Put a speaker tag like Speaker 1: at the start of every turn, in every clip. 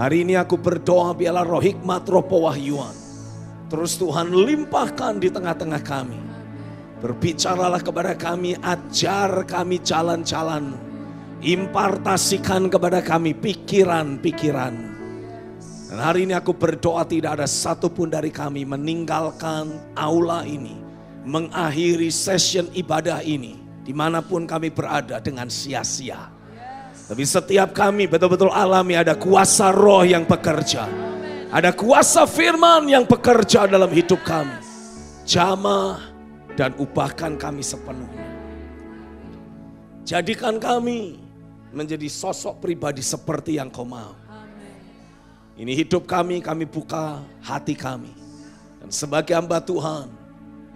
Speaker 1: Hari ini aku berdoa biarlah roh hikmat, roh pewahyuan terus Tuhan limpahkan di tengah-tengah kami. Berbicaralah kepada kami, ajar kami jalan-jalan-Mu. Impartasikan kepada kami pikiran-pikiran-Mu. Dan hari ini aku berdoa tidak ada satupun dari kami meninggalkan aula ini, mengakhiri session ibadah ini, dimanapun kami berada dengan sia-sia. Tapi setiap kami betul-betul alami ada kuasa roh yang bekerja. Ada kuasa firman yang bekerja dalam hidup kami. Jamah dan ubahkan kami sepenuhnya. Jadikan kami menjadi sosok pribadi seperti yang Kau mau. Ini hidup kami buka hati kami. Dan sebagai hamba Tuhan,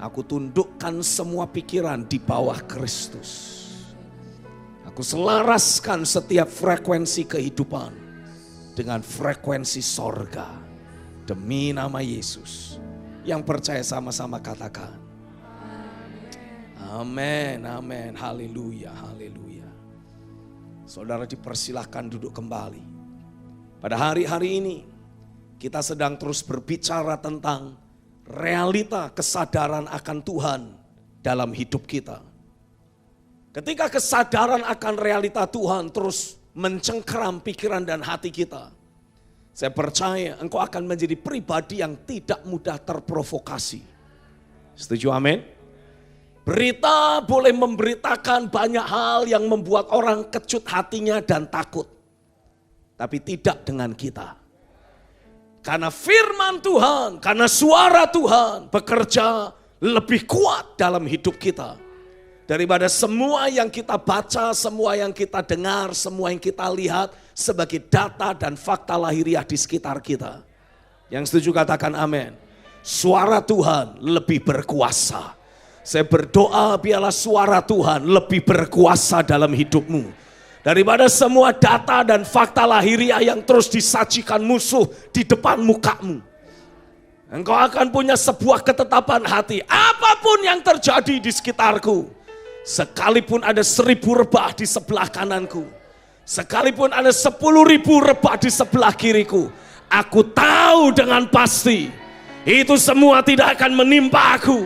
Speaker 1: aku tundukkan semua pikiran di bawah Kristus. Aku selaraskan setiap frekuensi kehidupan dengan frekuensi sorga. Demi nama Yesus. Yang percaya sama-sama katakan. Amin, amin, haleluya, haleluya. Saudara dipersilahkan duduk kembali. Pada hari-hari ini kita sedang terus berbicara tentang realita kesadaran akan Tuhan dalam hidup kita. Ketika kesadaran akan realita Tuhan terus mencengkeram pikiran dan hati kita, saya percaya engkau akan menjadi pribadi yang tidak mudah terprovokasi. Setuju, amin? Berita boleh memberitakan banyak hal yang membuat orang kecut hatinya dan takut. Tapi tidak dengan kita. Karena firman Tuhan, karena suara Tuhan bekerja lebih kuat dalam hidup kita. Daripada semua yang kita baca, semua yang kita dengar, semua yang kita lihat sebagai data dan fakta lahiriah di sekitar kita. Yang setuju katakan amin. Suara Tuhan lebih berkuasa. Saya berdoa biarlah suara Tuhan lebih berkuasa dalam hidupmu. Daripada semua data dan fakta lahiriah yang terus disajikan musuh di depan mukamu. Engkau akan punya sebuah ketetapan hati. Apapun yang terjadi di sekitarku. Sekalipun ada 1.000 rebah di sebelah kananku. Sekalipun ada 10.000 rebah di sebelah kiriku. Aku tahu dengan pasti. Itu semua tidak akan menimpa aku.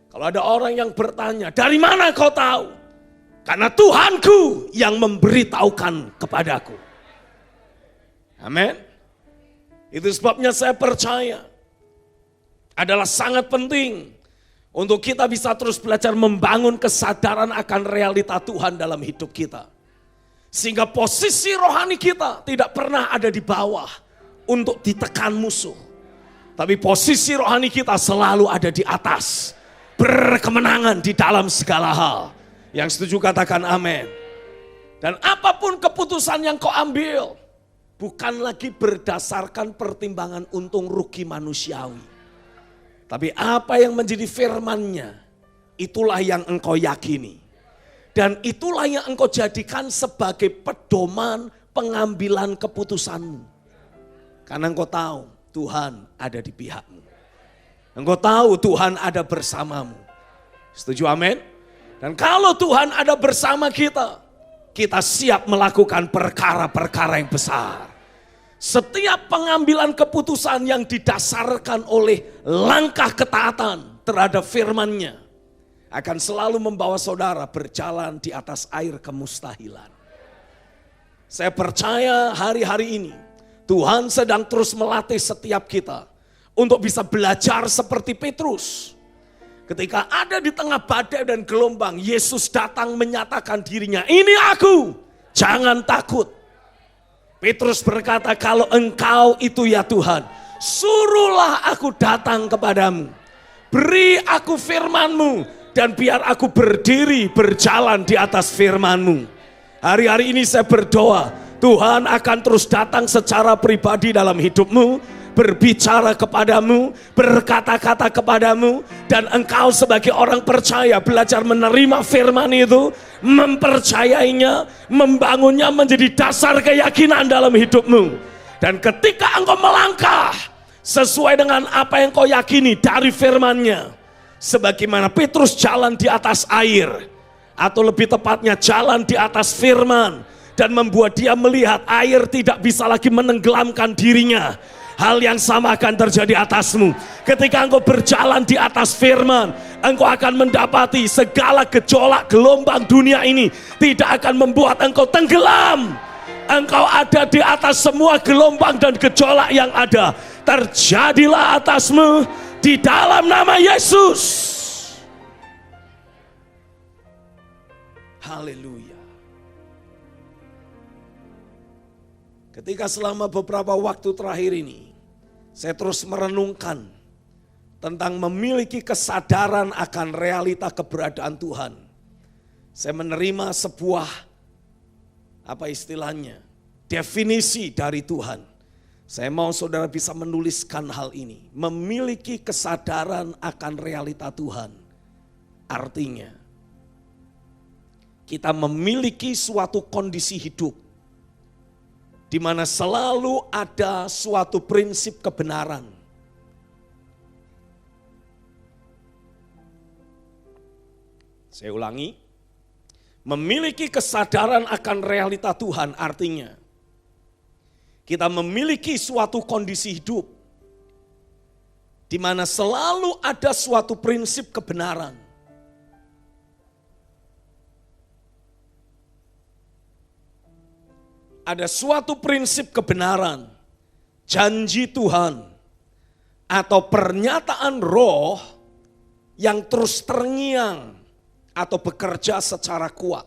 Speaker 1: Kalau ada orang yang bertanya, dari mana kau tahu? Karena Tuhanku yang memberitahukan kepadaku. Amin. Itu sebabnya saya percaya adalah sangat penting untuk kita bisa terus belajar membangun kesadaran akan realita Tuhan dalam hidup kita. Sehingga posisi rohani kita tidak pernah ada di bawah untuk ditekan musuh. Tapi posisi rohani kita selalu ada di atas. Berkemenangan di dalam segala hal. Yang setuju katakan amin. Dan apapun keputusan yang kau ambil, bukan lagi berdasarkan pertimbangan untung rugi manusiawi. Tapi apa yang menjadi firman-Nya, itulah yang engkau yakini. Dan itulah yang engkau jadikan sebagai pedoman pengambilan keputusanmu. Karena engkau tahu Tuhan ada di pihakmu. Engkau tahu Tuhan ada bersamamu. Setuju amin? Dan kalau Tuhan ada bersama kita, kita siap melakukan perkara-perkara yang besar. Setiap pengambilan keputusan yang didasarkan oleh langkah ketaatan terhadap firman-Nya akan selalu membawa saudara berjalan di atas air kemustahilan. Saya percaya hari-hari ini Tuhan sedang terus melatih setiap kita untuk bisa belajar seperti Petrus. Ketika ada di tengah badai dan gelombang, Yesus datang menyatakan dirinya, "Ini aku, jangan takut." Petrus berkata, "Kalau engkau itu ya Tuhan, suruhlah aku datang kepadamu. Beri aku firman-Mu dan biar aku berdiri berjalan di atas firman-Mu." Hari-hari ini saya berdoa, Tuhan akan terus datang secara pribadi dalam hidupmu, berbicara kepadamu, berkata-kata kepadamu, dan engkau sebagai orang percaya belajar menerima firman itu, mempercayainya, membangunnya menjadi dasar keyakinan dalam hidupmu. Dan ketika engkau melangkah sesuai dengan apa yang kau yakini dari firman-Nya, sebagaimana Petrus jalan di atas air, atau lebih tepatnya jalan di atas firman, dan membuat dia melihat air tidak bisa lagi menenggelamkan dirinya. Hal yang sama akan terjadi atasmu. Ketika engkau berjalan di atas firman, engkau akan mendapati segala gejolak gelombang dunia ini tidak akan membuat engkau tenggelam. Engkau ada di atas semua gelombang dan gejolak yang ada. Terjadilah atasmu di dalam nama Yesus. Haleluya. Ketika selama beberapa waktu terakhir ini, saya terus merenungkan tentang memiliki kesadaran akan realita keberadaan Tuhan. Saya menerima sebuah, definisi dari Tuhan. Saya mau saudara bisa menuliskan hal ini. Memiliki kesadaran akan realita Tuhan. Artinya, kita memiliki suatu kondisi hidup di mana selalu ada suatu prinsip kebenaran. Saya ulangi, memiliki kesadaran akan realita Tuhan artinya kita memiliki suatu kondisi hidup di mana selalu ada suatu prinsip kebenaran. Ada suatu prinsip kebenaran, janji Tuhan, atau pernyataan roh yang terus terngiang atau bekerja secara kuat.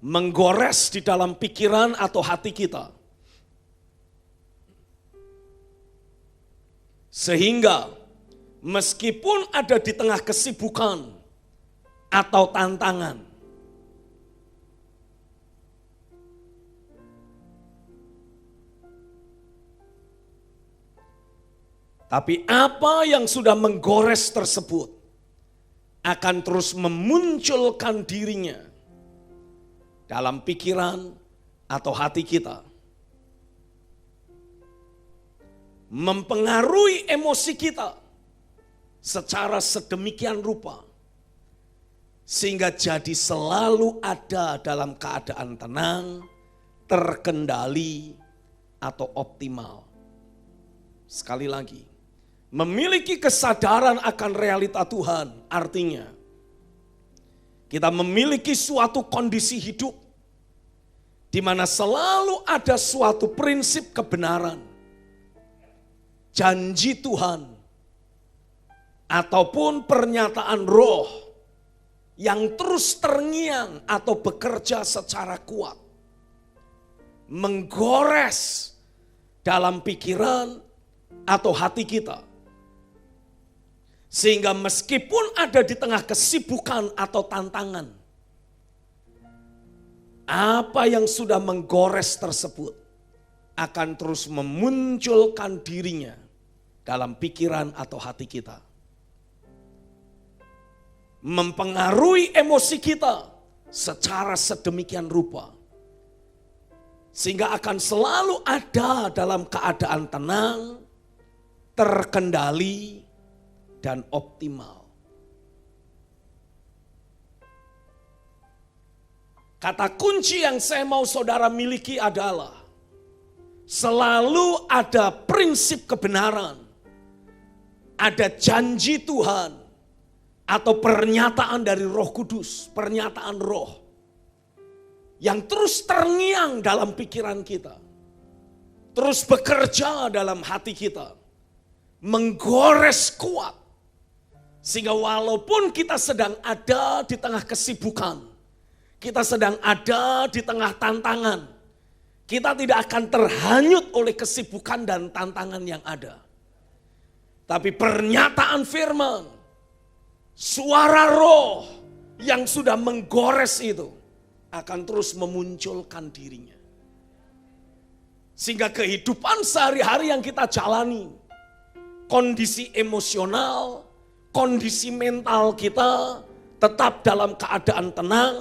Speaker 1: Menggores di dalam pikiran atau hati kita. Sehingga meskipun ada di tengah kesibukan, atau tantangan, tapi apa yang sudah menggores tersebut akan terus memunculkan dirinya dalam pikiran atau hati kita, mempengaruhi emosi kita secara sedemikian rupa sehingga jadi selalu ada dalam keadaan tenang, terkendali, atau optimal. Sekali lagi, memiliki kesadaran akan realita Tuhan artinya kita memiliki suatu kondisi hidup di mana selalu ada suatu prinsip kebenaran, janji Tuhan, ataupun pernyataan roh yang terus terngiang atau bekerja secara kuat, menggores dalam pikiran atau hati kita. Sehingga meskipun ada di tengah kesibukan atau tantangan, apa yang sudah menggores tersebut akan terus memunculkan dirinya dalam pikiran atau hati kita. Mempengaruhi emosi kita secara sedemikian rupa. Sehingga akan selalu ada dalam keadaan tenang, terkendali, dan optimal. Kata kunci yang saya mau saudara miliki adalah selalu ada prinsip kebenaran, ada janji Tuhan, atau pernyataan dari Roh Kudus, pernyataan roh yang terus terngiang dalam pikiran kita, terus bekerja dalam hati kita, menggores kuat, sehingga walaupun kita sedang ada di tengah kesibukan, kita sedang ada di tengah tantangan, kita tidak akan terhanyut oleh kesibukan dan tantangan yang ada. Tapi pernyataan firman, suara roh yang sudah menggores itu akan terus memunculkan dirinya. Sehingga kehidupan sehari-hari yang kita jalani, kondisi emosional, kondisi mental kita tetap dalam keadaan tenang,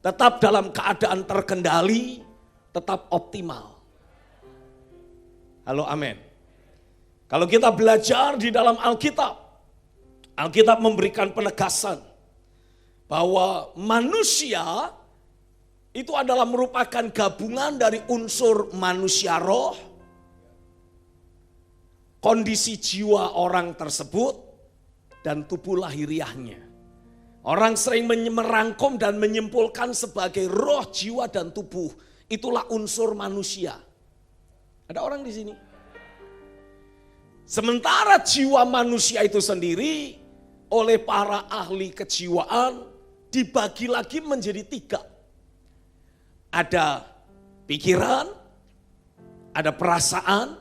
Speaker 1: tetap dalam keadaan terkendali, tetap optimal. Halo, amin. Kalau kita belajar di dalam Alkitab, Alkitab memberikan penegasan bahwa manusia itu adalah merupakan gabungan dari unsur manusia roh, kondisi jiwa orang tersebut, dan tubuh lahiriahnya. Orang sering merangkum dan menyimpulkan sebagai roh, jiwa, dan tubuh. Itulah unsur manusia. Ada orang di sini. Sementara jiwa manusia itu sendiri oleh para ahli kejiwaan dibagi lagi menjadi 3. Ada pikiran, ada perasaan,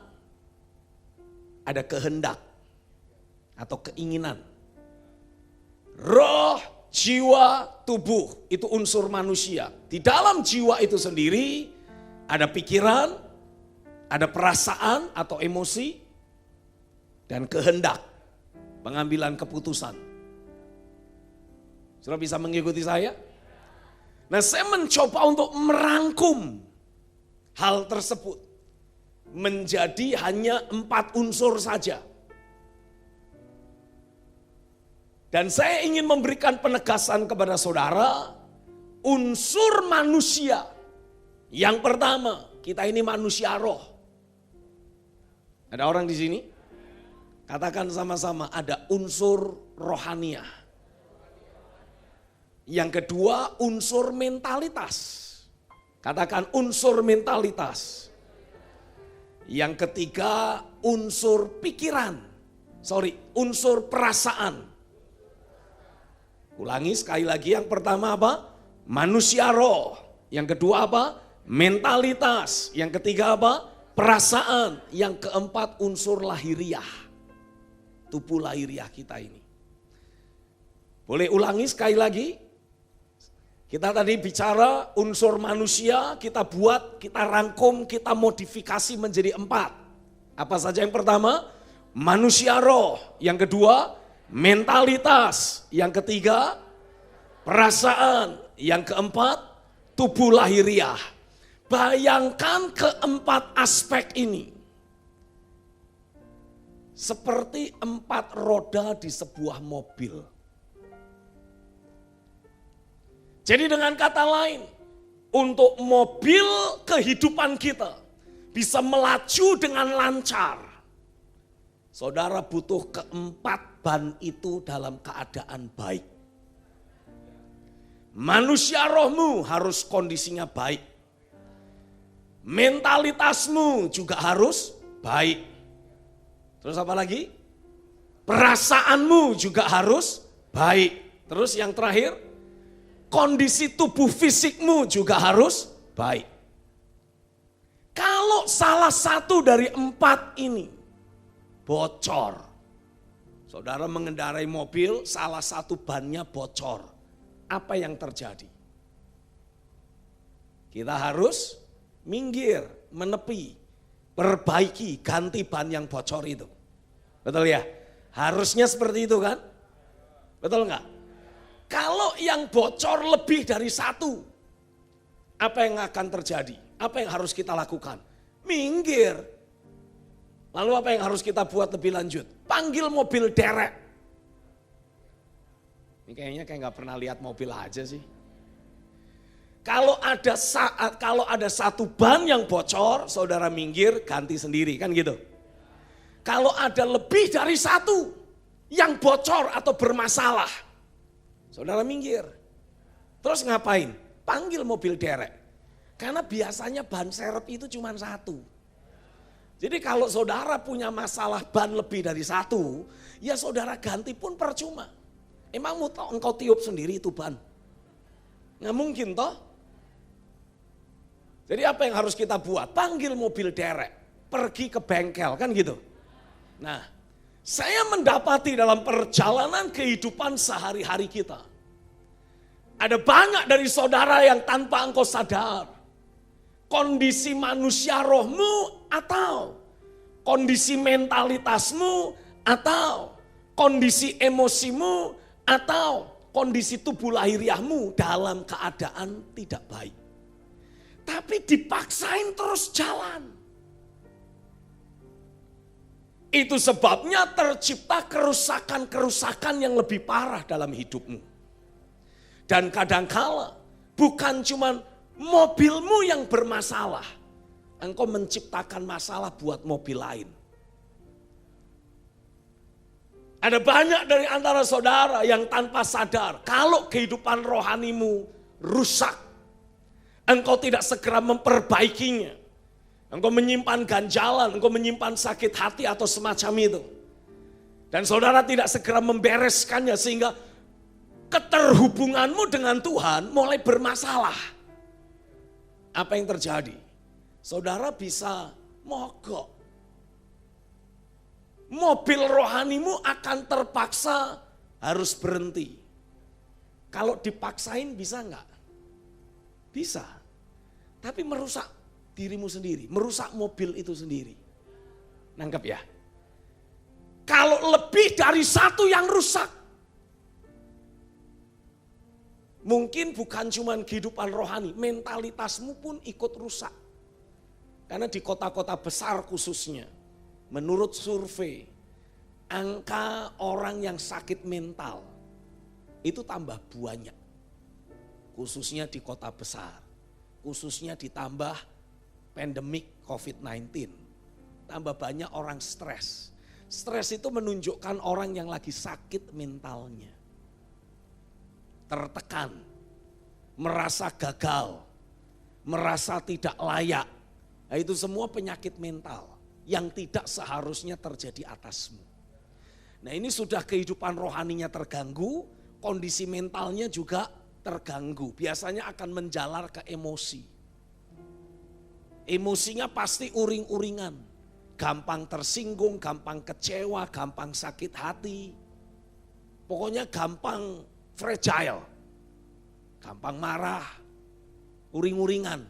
Speaker 1: ada kehendak atau keinginan. Roh, jiwa, tubuh itu unsur manusia. Di dalam jiwa itu sendiri ada pikiran, ada perasaan atau emosi, dan kehendak, pengambilan keputusan. Sudah bisa mengikuti saya? Nah, saya mencoba untuk merangkum hal tersebut menjadi hanya 4 unsur saja. Dan saya ingin memberikan penegasan kepada saudara, unsur manusia. Yang pertama, kita ini manusia roh. Ada orang di sini? Katakan sama-sama, ada unsur rohaniah. Yang kedua, unsur mentalitas. Katakan unsur mentalitas. Yang ketiga, unsur pikiran. Unsur perasaan. Ulangi sekali lagi, yang pertama apa? Manusia roh. Yang kedua apa? Mentalitas. Yang ketiga apa? Perasaan. Yang keempat, unsur lahiriah. Tubuh lahiriah kita ini. Boleh ulangi sekali lagi? Kita tadi bicara unsur manusia, kita buat, kita rangkum, kita modifikasi menjadi 4. Apa saja yang pertama? Manusia roh. Yang kedua, mentalitas. Yang ketiga, perasaan. Yang keempat, tubuh lahiriah. Bayangkan keempat aspek ini seperti 4 roda di sebuah mobil. Jadi dengan kata lain, untuk mobil kehidupan kita bisa melaju dengan lancar, saudara butuh keempat ban itu dalam keadaan baik. Manusia rohmu harus kondisinya baik. Mentalitasmu juga harus baik. Terus apa lagi? Perasaanmu juga harus baik. Terus yang terakhir, kondisi tubuh fisikmu juga harus baik. Kalau salah satu dari 4 ini bocor, saudara mengendarai mobil, salah satu bannya bocor, apa yang terjadi? Kita harus minggir, menepi, perbaiki, ganti ban yang bocor itu. Betul ya? Harusnya seperti itu kan? Betul enggak? Kalau yang bocor lebih dari 1, apa yang akan terjadi? Apa yang harus kita lakukan? Minggir. Lalu apa yang harus kita buat lebih lanjut? Panggil mobil derek. Ini kayaknya kayak gak pernah lihat mobil aja sih. Kalau ada 1 ban yang bocor, saudara minggir, ganti sendiri, kan gitu. Kalau ada lebih dari 1 yang bocor atau bermasalah, saudara minggir. Terus ngapain? Panggil mobil derek. Karena biasanya ban serep itu cuma 1. Jadi kalau saudara punya masalah ban lebih dari 1, ya saudara ganti pun percuma. Emang mau engkau tiup sendiri itu ban? Nggak mungkin toh. Jadi apa yang harus kita buat? Panggil mobil derek. Pergi ke bengkel, kan gitu. Nah, saya mendapati dalam perjalanan kehidupan sehari-hari kita, ada banyak dari saudara yang tanpa engkau sadar, kondisi manusia rohmu atau kondisi mentalitasmu atau kondisi emosimu atau kondisi tubuh lahiriahmu dalam keadaan tidak baik. Tapi dipaksain terus jalan. Itu sebabnya tercipta kerusakan-kerusakan yang lebih parah dalam hidupmu. Dan kadangkala bukan cuma mobilmu yang bermasalah. Engkau menciptakan masalah buat mobil lain. Ada banyak dari antara saudara yang tanpa sadar, kalau kehidupan rohanimu rusak, engkau tidak segera memperbaikinya. Engkau menyimpan ganjalan, engkau menyimpan sakit hati atau semacam itu. Dan saudara tidak segera membereskannya sehingga keterhubunganmu dengan Tuhan mulai bermasalah. Apa yang terjadi? Saudara bisa mogok. Mobil rohanimu akan terpaksa harus berhenti. Kalau dipaksain bisa enggak? Bisa. Tapi merusak dirimu sendiri, merusak mobil itu sendiri. Nangkep ya? Kalau lebih dari satu yang rusak, mungkin bukan cuma kehidupan rohani, mentalitasmu pun ikut rusak. Karena di kota-kota besar khususnya, menurut survei, angka orang yang sakit mental itu tambah banyak. Khususnya di kota besar, khususnya ditambah pandemik COVID-19. Tambah banyak orang stres. Stres itu menunjukkan orang yang lagi sakit mentalnya. Tertekan, merasa gagal, merasa tidak layak. Nah, itu semua penyakit mental yang tidak seharusnya terjadi atasmu. Nah, ini sudah kehidupan rohaninya terganggu, kondisi mentalnya juga terganggu. Biasanya akan menjalar ke emosi. Emosinya pasti uring-uringan. Gampang tersinggung, gampang kecewa, gampang sakit hati. Pokoknya gampang fragile. Gampang marah, uring-uringan.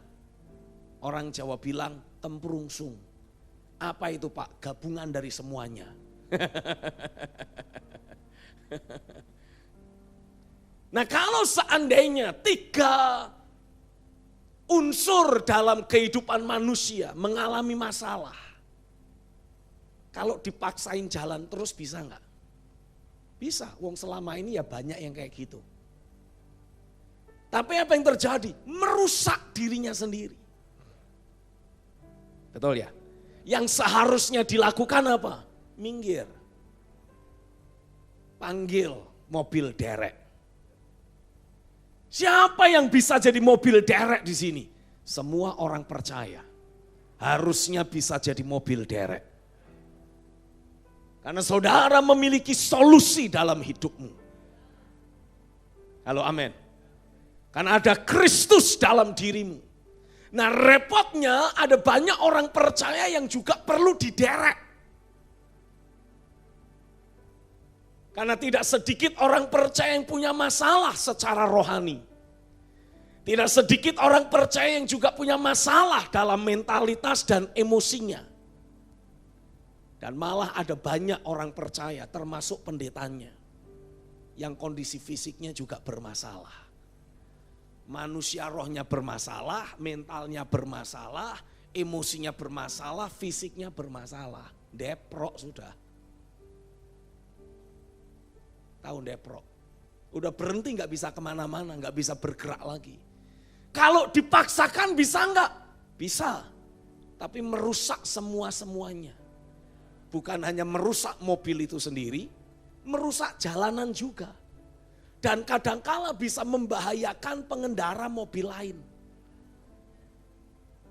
Speaker 1: Orang Jawa bilang tempurungsung. Apa itu Pak? Gabungan dari semuanya. Nah, kalau seandainya 3 unsur dalam kehidupan manusia mengalami masalah, kalau dipaksain jalan terus bisa enggak? Bisa, wong selama ini ya banyak yang kayak gitu. Tapi apa yang terjadi? Merusak dirinya sendiri. Betul ya? Yang seharusnya dilakukan apa? Minggir. Panggil mobil derek. Siapa yang bisa jadi mobil derek di sini? Semua orang percaya. Harusnya bisa jadi mobil derek. Karena saudara memiliki solusi dalam hidupmu. Halo, amin. Karena ada Kristus dalam dirimu. Nah, repotnya ada banyak orang percaya yang juga perlu diderek. Karena tidak sedikit orang percaya yang punya masalah secara rohani. Tidak sedikit orang percaya yang juga punya masalah dalam mentalitas dan emosinya. Dan malah ada banyak orang percaya termasuk pendetanya yang kondisi fisiknya juga bermasalah. Manusia rohnya bermasalah, mentalnya bermasalah, emosinya bermasalah, fisiknya bermasalah. Deprok sudah. Tahu deprok? Udah berhenti gak bisa kemana-mana, gak bisa bergerak lagi. Kalau dipaksakan bisa enggak? Bisa. Tapi merusak semua-semuanya. Bukan hanya merusak mobil itu sendiri, merusak jalanan juga. Dan kadangkala bisa membahayakan pengendara mobil lain.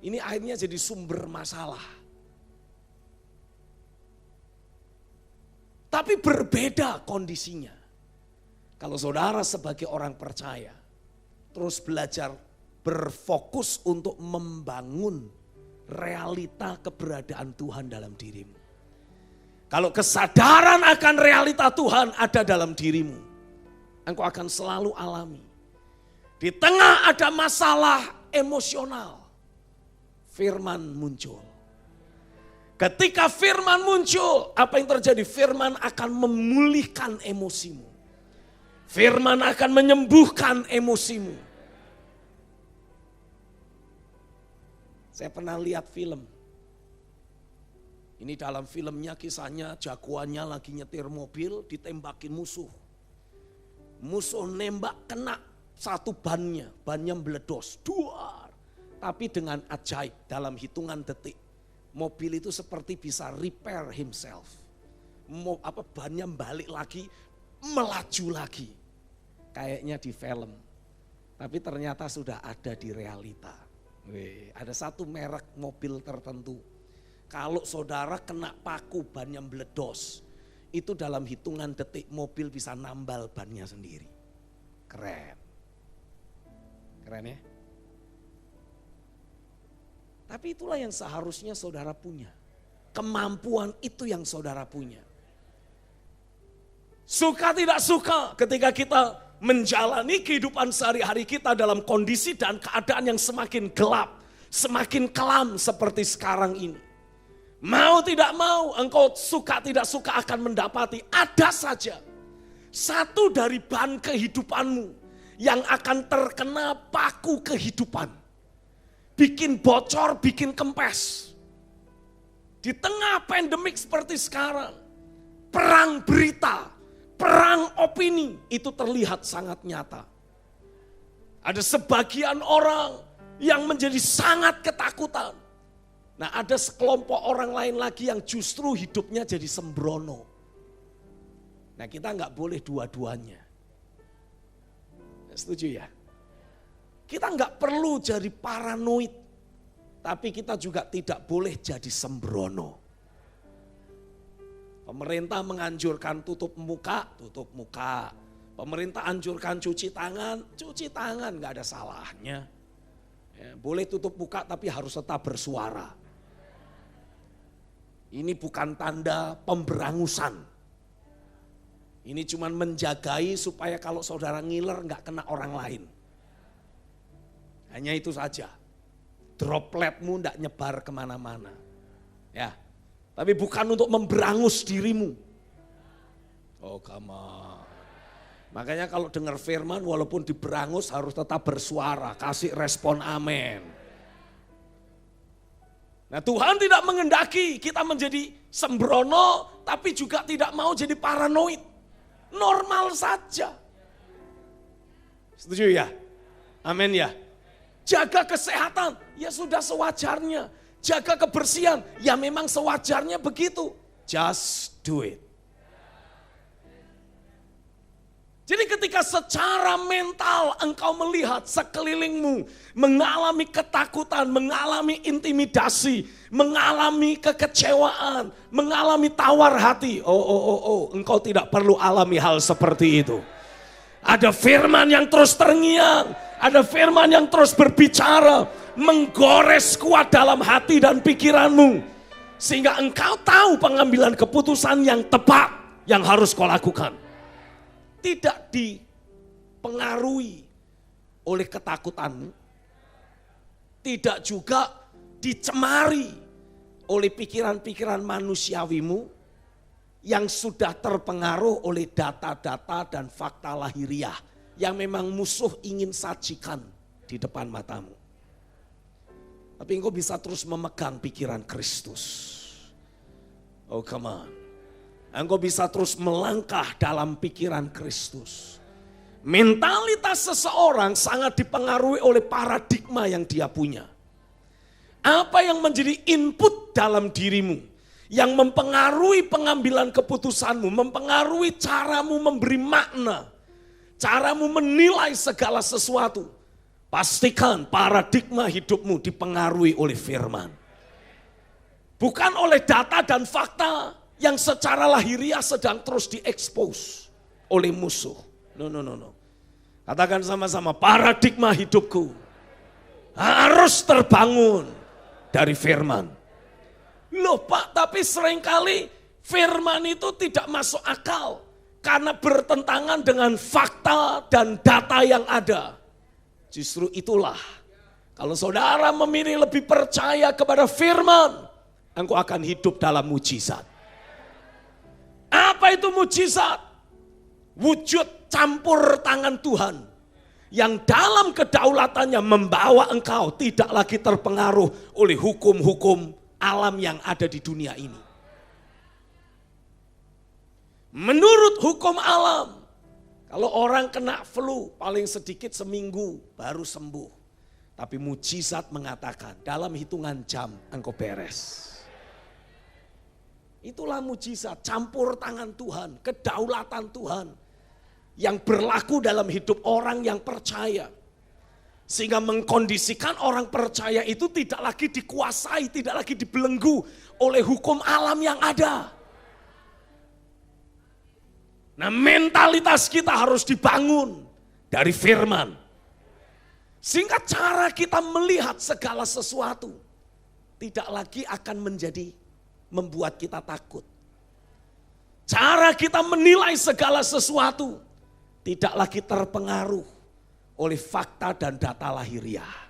Speaker 1: Ini akhirnya jadi sumber masalah. Tapi berbeda kondisinya. Kalau saudara sebagai orang percaya, terus belajar berfokus untuk membangun realita keberadaan Tuhan dalam dirimu. Kalau kesadaran akan realita Tuhan ada dalam dirimu, engkau akan selalu alami. Di tengah ada masalah emosional, firman muncul. Ketika firman muncul, apa yang terjadi? Firman akan memulihkan emosimu. Firman akan menyembuhkan emosimu. Saya pernah lihat film. Ini dalam filmnya kisahnya jagoannya lagi nyetir mobil ditembakin musuh. Musuh nembak kena satu bannya meledos, duar. Tapi dengan ajaib dalam hitungan detik, mobil itu seperti bisa repair himself. Bannya balik lagi, melaju lagi. Kayaknya di film. Tapi ternyata sudah ada di realita. Ada satu merek mobil tertentu. Kalau saudara kena paku bannya meledos, itu dalam hitungan detik mobil bisa nambal bannya sendiri. Keren. Keren ya? Tapi itulah yang seharusnya saudara punya. Kemampuan itu yang saudara punya. Suka tidak suka ketika kita menjalani kehidupan sehari-hari kita dalam kondisi dan keadaan yang semakin gelap, semakin kelam seperti sekarang ini. Mau tidak mau, engkau suka tidak suka akan mendapati ada saja satu dari ban kehidupanmu yang akan terkena paku kehidupan. Bikin bocor, bikin kempes. Di tengah pandemik seperti sekarang, perang berita, perang opini itu terlihat sangat nyata. Ada sebagian orang yang menjadi sangat ketakutan. Nah, ada sekelompok orang lain lagi yang justru hidupnya jadi sembrono. Nah, kita nggak boleh dua-duanya. Setuju ya? Kita nggak perlu jadi paranoid, tapi kita juga tidak boleh jadi sembrono. Pemerintah menganjurkan tutup muka. Pemerintah anjurkan cuci tangan nggak ada salahnya. Ya, boleh tutup muka tapi harus tetap bersuara. Ini bukan tanda pemberangusan. Ini cuma menjagai supaya kalau saudara ngiler nggak kena orang lain. Hanya itu saja. Dropletmu nggak nyebar kemana-mana. Ya, tapi bukan untuk memberangus dirimu. Oh come on. Makanya kalau dengar firman walaupun diberangus harus tetap bersuara. Kasih respon amin. Nah, Tuhan tidak mengendaki kita menjadi sembrono, tapi juga tidak mau jadi paranoid. Normal saja. Setuju ya? Amin ya? Jaga kesehatan, ya sudah sewajarnya. Jaga kebersihan, ya memang sewajarnya begitu. Just do it. Jadi ketika secara mental engkau melihat sekelilingmu mengalami ketakutan, mengalami intimidasi, mengalami kekecewaan, mengalami tawar hati. Engkau tidak perlu alami hal seperti itu. Ada firman yang terus terngiang, ada firman yang terus berbicara, menggores kuat dalam hati dan pikiranmu. Sehingga engkau tahu pengambilan keputusan yang tepat yang harus kau lakukan. Tidak dipengaruhi oleh ketakutanmu. Tidak juga dicemari oleh pikiran-pikiran manusiawimu yang sudah terpengaruh oleh data-data dan fakta lahiriah yang memang musuh ingin sajikan di depan matamu. Tapi engkau bisa terus memegang pikiran Kristus. Oh come on. Engkau bisa terus melangkah dalam pikiran Kristus. Mentalitas seseorang sangat dipengaruhi oleh paradigma yang dia punya. Apa yang menjadi input dalam dirimu, yang mempengaruhi pengambilan keputusanmu, mempengaruhi caramu memberi makna, caramu menilai segala sesuatu. Pastikan paradigma hidupmu dipengaruhi oleh firman. Bukan oleh data dan fakta yang secara lahiriah sedang terus diekspos oleh musuh. No. Katakan sama-sama, paradigma hidupku harus terbangun dari firman. Loh Pak, tapi seringkali firman itu tidak masuk akal karena bertentangan dengan fakta dan data yang ada. Justru itulah, kalau saudara memilih lebih percaya kepada firman, engkau akan hidup dalam mujizat. Apa itu mujizat? Wujud campur tangan Tuhan yang dalam kedaulatannya membawa engkau tidak lagi terpengaruh oleh hukum-hukum alam yang ada di dunia ini. Menurut hukum alam, Kalau orang kena flu paling sedikit seminggu baru sembuh. Tapi mujizat mengatakan dalam hitungan jam engkau beres. Itulah mujizat, campur tangan Tuhan, kedaulatan Tuhan. Yang berlaku dalam hidup orang yang percaya. Sehingga mengkondisikan orang percaya itu tidak lagi dikuasai, tidak lagi dibelenggu oleh hukum alam yang ada. Nah, mentalitas kita harus dibangun dari firman. Sehingga cara kita melihat segala sesuatu tidak lagi akan membuat kita takut. Cara kita menilai segala sesuatu tidak lagi terpengaruh oleh fakta dan data lahiriah.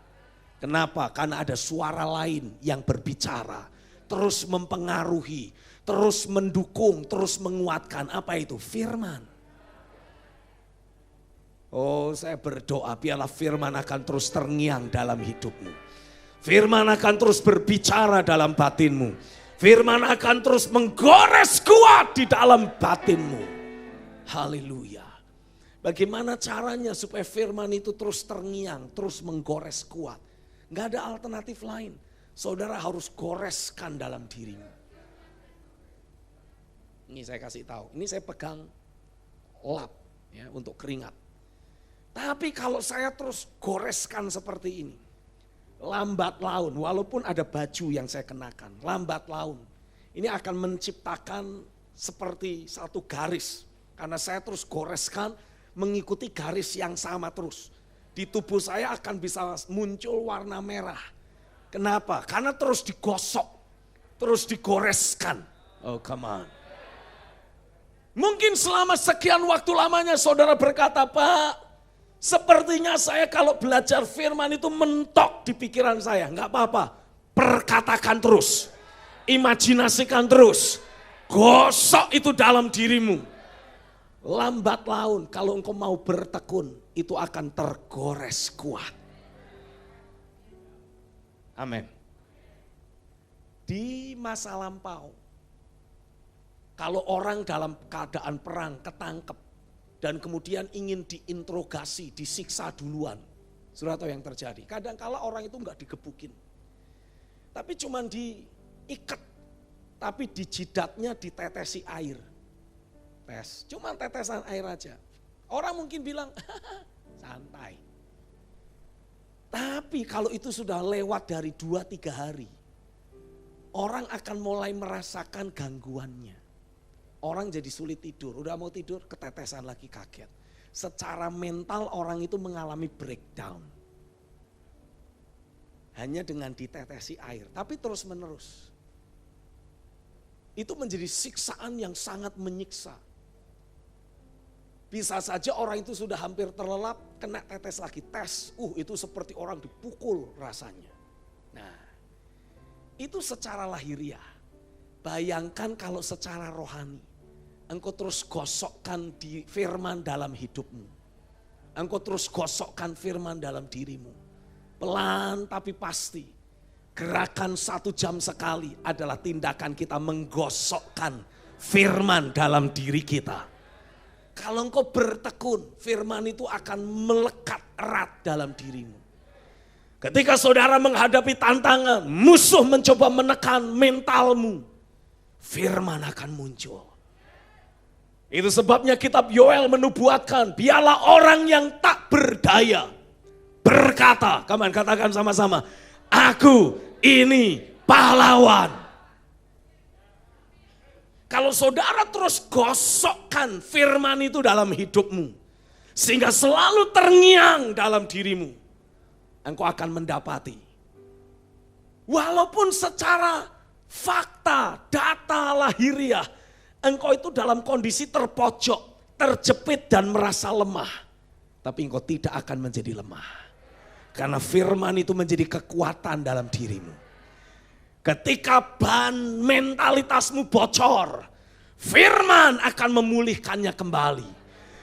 Speaker 1: Kenapa? Karena ada suara lain yang berbicara, terus mempengaruhi, terus mendukung, terus menguatkan. Apa itu? Firman. Oh, saya berdoa biarlah firman akan terus terngiang dalam hidupmu. Firman akan terus berbicara dalam batinmu. Firman akan terus menggores kuat di dalam batinmu. Haleluya. Bagaimana caranya supaya firman itu terus terngiang, terus menggores kuat. Gak ada alternatif lain. Saudara harus goreskan dalam dirimu. Ini saya kasih tahu, ini saya pegang lap ya, untuk keringat. Tapi kalau saya terus goreskan seperti ini, lambat laun, walaupun ada baju yang saya kenakan, lambat laun, ini akan menciptakan seperti satu garis. Karena saya terus goreskan, mengikuti garis yang sama terus. Di tubuh saya akan bisa muncul warna merah. Kenapa? Karena terus digosok, terus digoreskan. Oh come on. Mungkin selama sekian waktu lamanya saudara berkata, Pak, sepertinya saya kalau belajar firman itu mentok di pikiran saya. Enggak apa-apa, perkatakan terus, imajinasikan terus, gosok itu dalam dirimu. Lambat laun kalau engkau mau bertekun itu akan tergores kuat. Amin. Di masa lampau, kalau orang dalam keadaan perang ketangkep dan kemudian ingin diinterogasi, disiksa duluan. Saudara tahu yang terjadi. Kadang-kala orang itu enggak digebukin. Tapi cuman diikat. Tapi di jidatnya ditetesi air. Cuman tetesan air aja. Orang mungkin bilang santai. Tapi kalau itu sudah lewat dari 2-3 hari, orang akan mulai merasakan gangguannya. Orang jadi sulit tidur, udah mau tidur ketetesan lagi, kaget. Secara mental orang itu mengalami breakdown. Hanya dengan ditetesi air, tapi terus menerus. Itu menjadi siksaan yang sangat menyiksa. Bisa saja orang itu sudah hampir terlelap, kena tetes lagi, tes. Itu seperti orang dipukul rasanya. Nah, itu secara lahiriah. Bayangkan kalau secara rohani, engkau terus gosokkan di firman dalam hidupmu. Engkau terus gosokkan firman dalam dirimu. Pelan tapi pasti. Gerakan 1 jam sekali adalah tindakan kita menggosokkan firman dalam diri kita. Kalau engkau bertekun, firman itu akan melekat erat dalam dirimu. Ketika saudara menghadapi tantangan, musuh mencoba menekan mentalmu, firman akan muncul. Itu sebabnya kitab Yoel menubuatkan, biarlah orang yang tak berdaya berkata, katakan sama-sama, aku ini pahlawan. Kalau saudara terus gosokkan firman itu dalam hidupmu, sehingga selalu terngiang dalam dirimu, engkau akan mendapati. Walaupun secara fakta, data lahiriah, engkau itu dalam kondisi terpojok, terjepit dan merasa lemah. Tapi engkau tidak akan menjadi lemah. Karena firman itu menjadi kekuatan dalam dirimu. Ketika ban mentalitasmu bocor, firman akan memulihkannya kembali.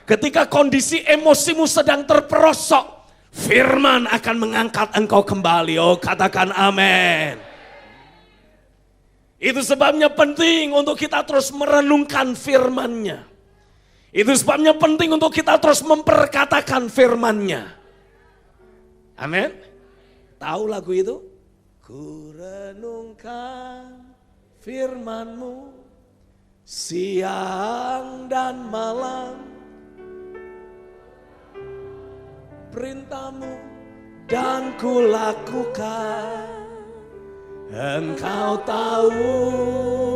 Speaker 1: Ketika kondisi emosimu sedang terperosok, firman akan mengangkat engkau kembali. Oh, katakan amin. Itu sebabnya penting untuk kita terus merenungkan firman-Nya. Itu sebabnya penting untuk kita terus memperkatakan firman-Nya. Amin. Tahu lagu itu? Ku renungkan firman-Mu siang dan malam, perintah-Mu dan ku lakukan. Engkau tahu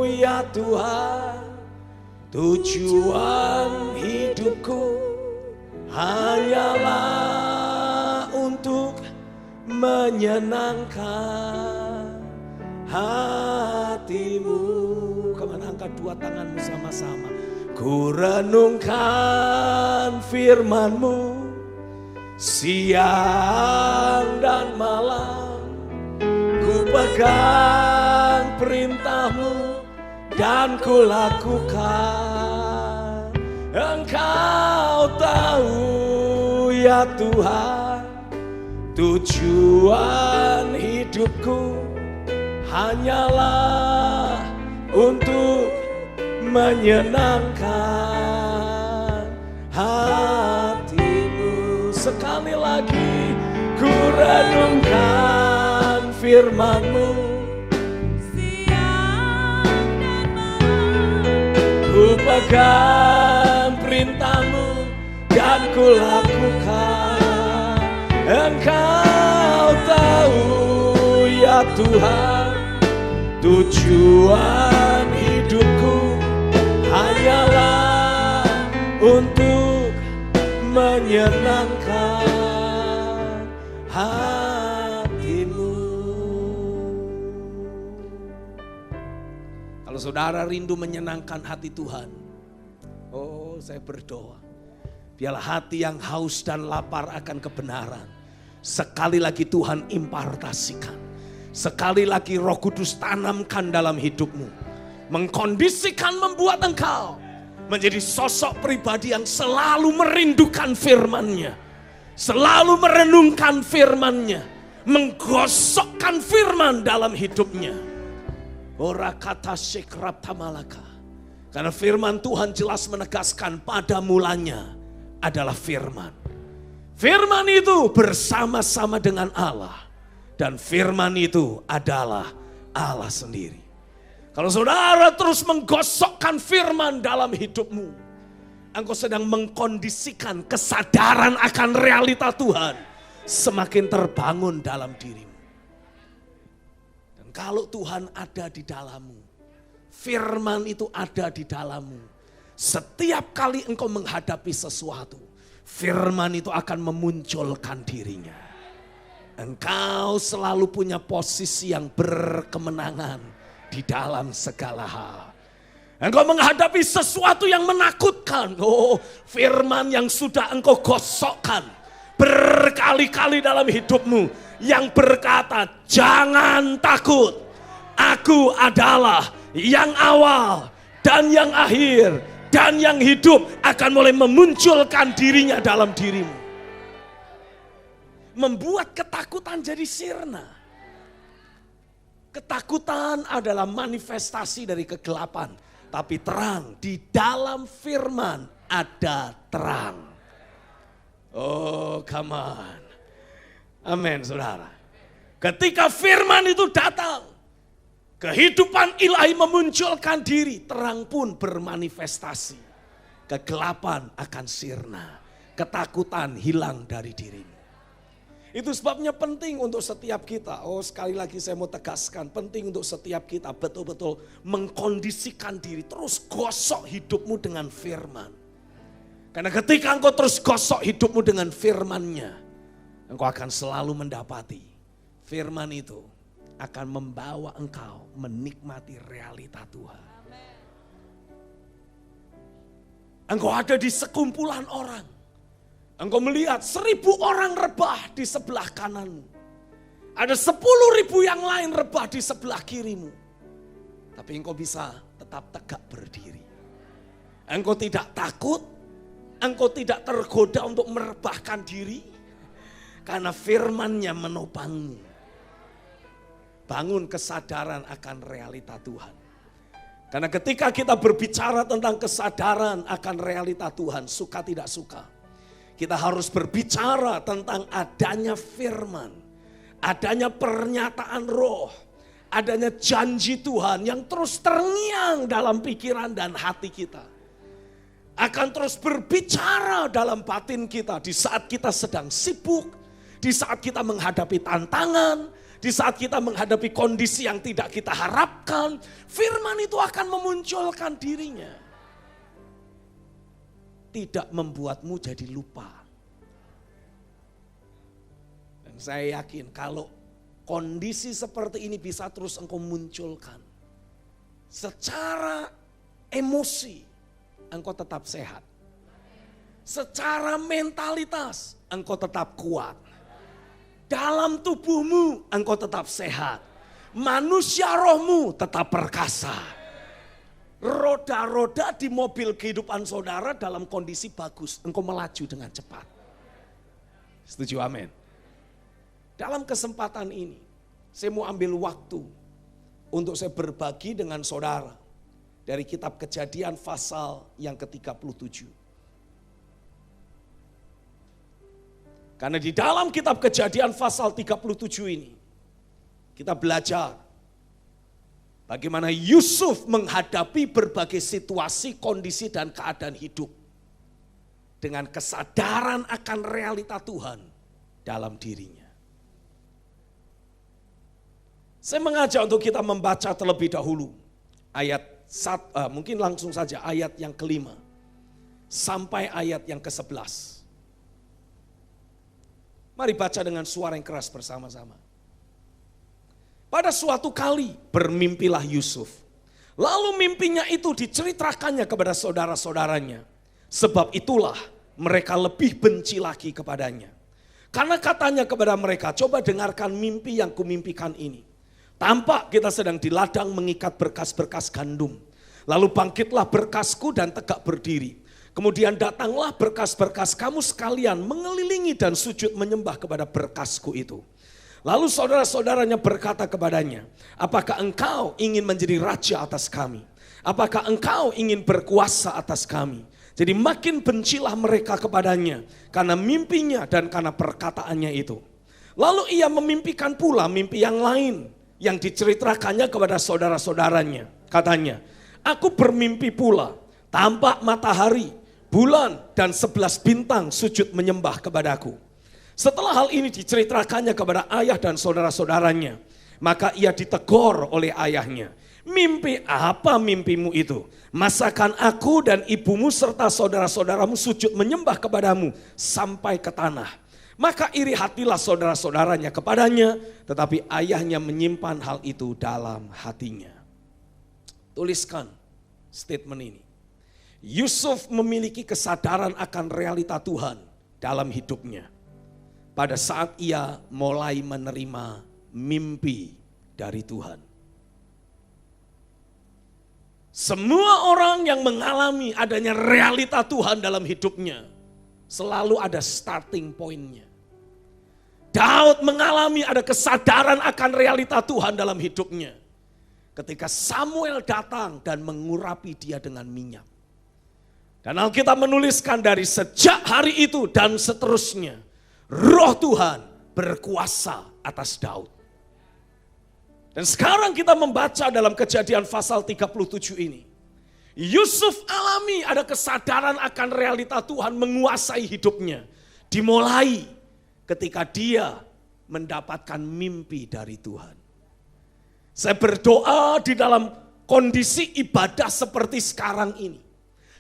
Speaker 1: ya Tuhan, tujuan hidupku hanyalah untuk menyenangkan hati-Mu. Kemana angkat dua tanganmu sama-sama. Ku renungkan firman-Mu siang dan malam, ku pegang perintah-Mu dan ku lakukan. Engkau tahu ya Tuhan, tujuan hidupku hanyalah untuk menyenangkan hati-Mu. Sekali lagi, ku renungkan firman-Mu siang dan malam, ku pegang perintah-Mu dan ku lakukan. Engkau tahu ya Tuhan, tujuan hidupku hanyalah untuk menyenangkan hati-Mu. Kalau saudara rindu menyenangkan hati Tuhan, oh saya berdoa, biarlah hati yang haus dan lapar akan kebenaran sekali lagi Tuhan impartasikan. Sekali lagi Roh Kudus tanamkan dalam hidupmu, mengkondisikan, membuat engkau menjadi sosok pribadi yang selalu merindukan firman-Nya, selalu merenungkan firman-Nya, menggosokkan firman dalam hidupnya. Ora kata sekrap tamalaka. Karena firman Tuhan jelas menegaskan pada mulanya adalah firman. Firman itu bersama-sama dengan Allah. Dan firman itu adalah Allah sendiri. Kalau saudara terus menggosokkan firman dalam hidupmu, engkau sedang mengkondisikan kesadaran akan realita Tuhan semakin terbangun dalam dirimu. Dan kalau Tuhan ada di dalammu, firman itu ada di dalammu, setiap kali engkau menghadapi sesuatu, firman itu akan memunculkan dirinya. Engkau selalu punya posisi yang berkemenangan di dalam segala hal. Engkau menghadapi sesuatu yang menakutkan. Oh, firman yang sudah engkau gosokkan berkali-kali dalam hidupmu, yang berkata, jangan takut. Aku adalah yang awal dan yang akhir dan yang hidup, akan mulai memunculkan dirinya dalam dirimu. Membuat ketakutan jadi sirna. Ketakutan adalah manifestasi dari kegelapan. Tapi terang, di dalam firman ada terang. Oh, come on. Amin, saudara. Ketika firman itu datang, kehidupan ilahi memunculkan diri, terang pun bermanifestasi. Kegelapan akan sirna, ketakutan hilang dari dirimu. Itu sebabnya penting untuk setiap kita. Oh, sekali lagi saya mau tegaskan, penting untuk setiap kita betul-betul mengkondisikan diri. Terus gosok hidupmu dengan firman. Karena ketika engkau terus gosok hidupmu dengan firman-Nya, engkau akan selalu mendapati firman itu akan membawa engkau menikmati realita Tuhan. Engkau ada di sekumpulan orang. Engkau melihat 1.000 orang rebah di sebelah kananmu. Ada 10.000 yang lain rebah di sebelah kirimu. Tapi engkau bisa tetap tegak berdiri. Engkau tidak takut. Engkau tidak tergoda untuk merebahkan diri. Karena firman-Nya menopangmu. Bangun kesadaran akan realita Tuhan. Karena ketika kita berbicara tentang kesadaran akan realita Tuhan, suka tidak suka, kita harus berbicara tentang adanya firman, adanya pernyataan roh, adanya janji Tuhan yang terus terngiang dalam pikiran dan hati kita. Akan terus berbicara dalam batin kita di saat kita sedang sibuk, di saat kita menghadapi tantangan, di saat kita menghadapi kondisi yang tidak kita harapkan. Firman itu akan memunculkan dirinya. Tidak membuatmu jadi lupa. Dan saya yakin kalau kondisi seperti ini bisa terus engkau munculkan. Secara emosi engkau tetap sehat. Secara mentalitas engkau tetap kuat. Dalam tubuhmu engkau tetap sehat. Manusia rohmu tetap perkasa. Roda-roda di mobil kehidupan saudara dalam kondisi bagus. Engkau melaju dengan cepat. Setuju, amin. Dalam kesempatan ini saya mau ambil waktu untuk saya berbagi dengan saudara dari kitab Kejadian pasal yang ke-37. Karena di dalam kitab Kejadian pasal 37 ini kita belajar bagaimana Yusuf menghadapi berbagai situasi, kondisi dan keadaan hidup dengan kesadaran akan realita Tuhan dalam dirinya. Saya mengajak untuk kita membaca terlebih dahulu ayat mungkin langsung saja ayat yang ke-5 sampai ayat yang ke-11. Mari baca dengan suara yang keras bersama-sama. Pada suatu kali bermimpilah Yusuf. Lalu mimpinya itu diceritakannya kepada saudara-saudaranya. Sebab itulah mereka lebih benci lagi kepadanya. Karena katanya kepada mereka, coba dengarkan mimpi yang kumimpikan ini. Tampak kita sedang di ladang mengikat berkas-berkas gandum. Lalu bangkitlah berkasku dan tegak berdiri. Kemudian datanglah berkas-berkas kamu sekalian mengelilingi dan sujud menyembah kepada berkasku itu. Lalu saudara-saudaranya berkata kepadanya, apakah engkau ingin menjadi raja atas kami? Apakah engkau ingin berkuasa atas kami? Jadi makin bencilah mereka kepadanya karena mimpinya dan karena perkataannya itu. Lalu ia memimpikan pula mimpi yang lain yang diceritakannya kepada saudara-saudaranya. Katanya, aku bermimpi pula, tampak matahari, bulan dan 11 bintang sujud menyembah kepadaku. Setelah hal ini diceritakannya kepada ayah dan saudara-saudaranya, maka ia ditegur oleh ayahnya. Mimpi apa mimpimu itu? Masakan aku dan ibumu serta saudara-saudaramu sujud menyembah kepadamu sampai ke tanah. Maka iri hatilah saudara-saudaranya kepadanya, tetapi ayahnya menyimpan hal itu dalam hatinya. Tuliskan statement ini. Yusuf memiliki kesadaran akan realita Tuhan dalam hidupnya pada saat ia mulai menerima mimpi dari Tuhan. Semua orang yang mengalami adanya realita Tuhan dalam hidupnya selalu ada starting point-nya. Daud mengalami ada kesadaran akan realita Tuhan dalam hidupnya ketika Samuel datang dan mengurapi dia dengan minyak. Dan Alkitab menuliskan dari sejak hari itu dan seterusnya, Roh Tuhan berkuasa atas Daud. Dan sekarang kita membaca dalam Kejadian pasal 37 ini. Yusuf alami ada kesadaran akan realita Tuhan menguasai hidupnya. Dimulai ketika dia mendapatkan mimpi dari Tuhan. Saya berdoa di dalam kondisi ibadah seperti sekarang ini.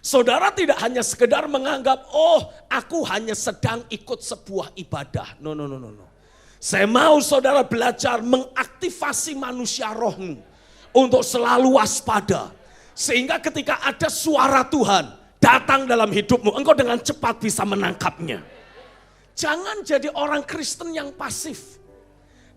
Speaker 1: Saudara tidak hanya sekedar menganggap, oh aku hanya sedang ikut sebuah ibadah. No. Saya mau saudara belajar mengaktifasi manusia rohmu untuk selalu waspada. Sehingga ketika ada suara Tuhan datang dalam hidupmu, engkau dengan cepat bisa menangkapnya. Jangan jadi orang Kristen yang pasif.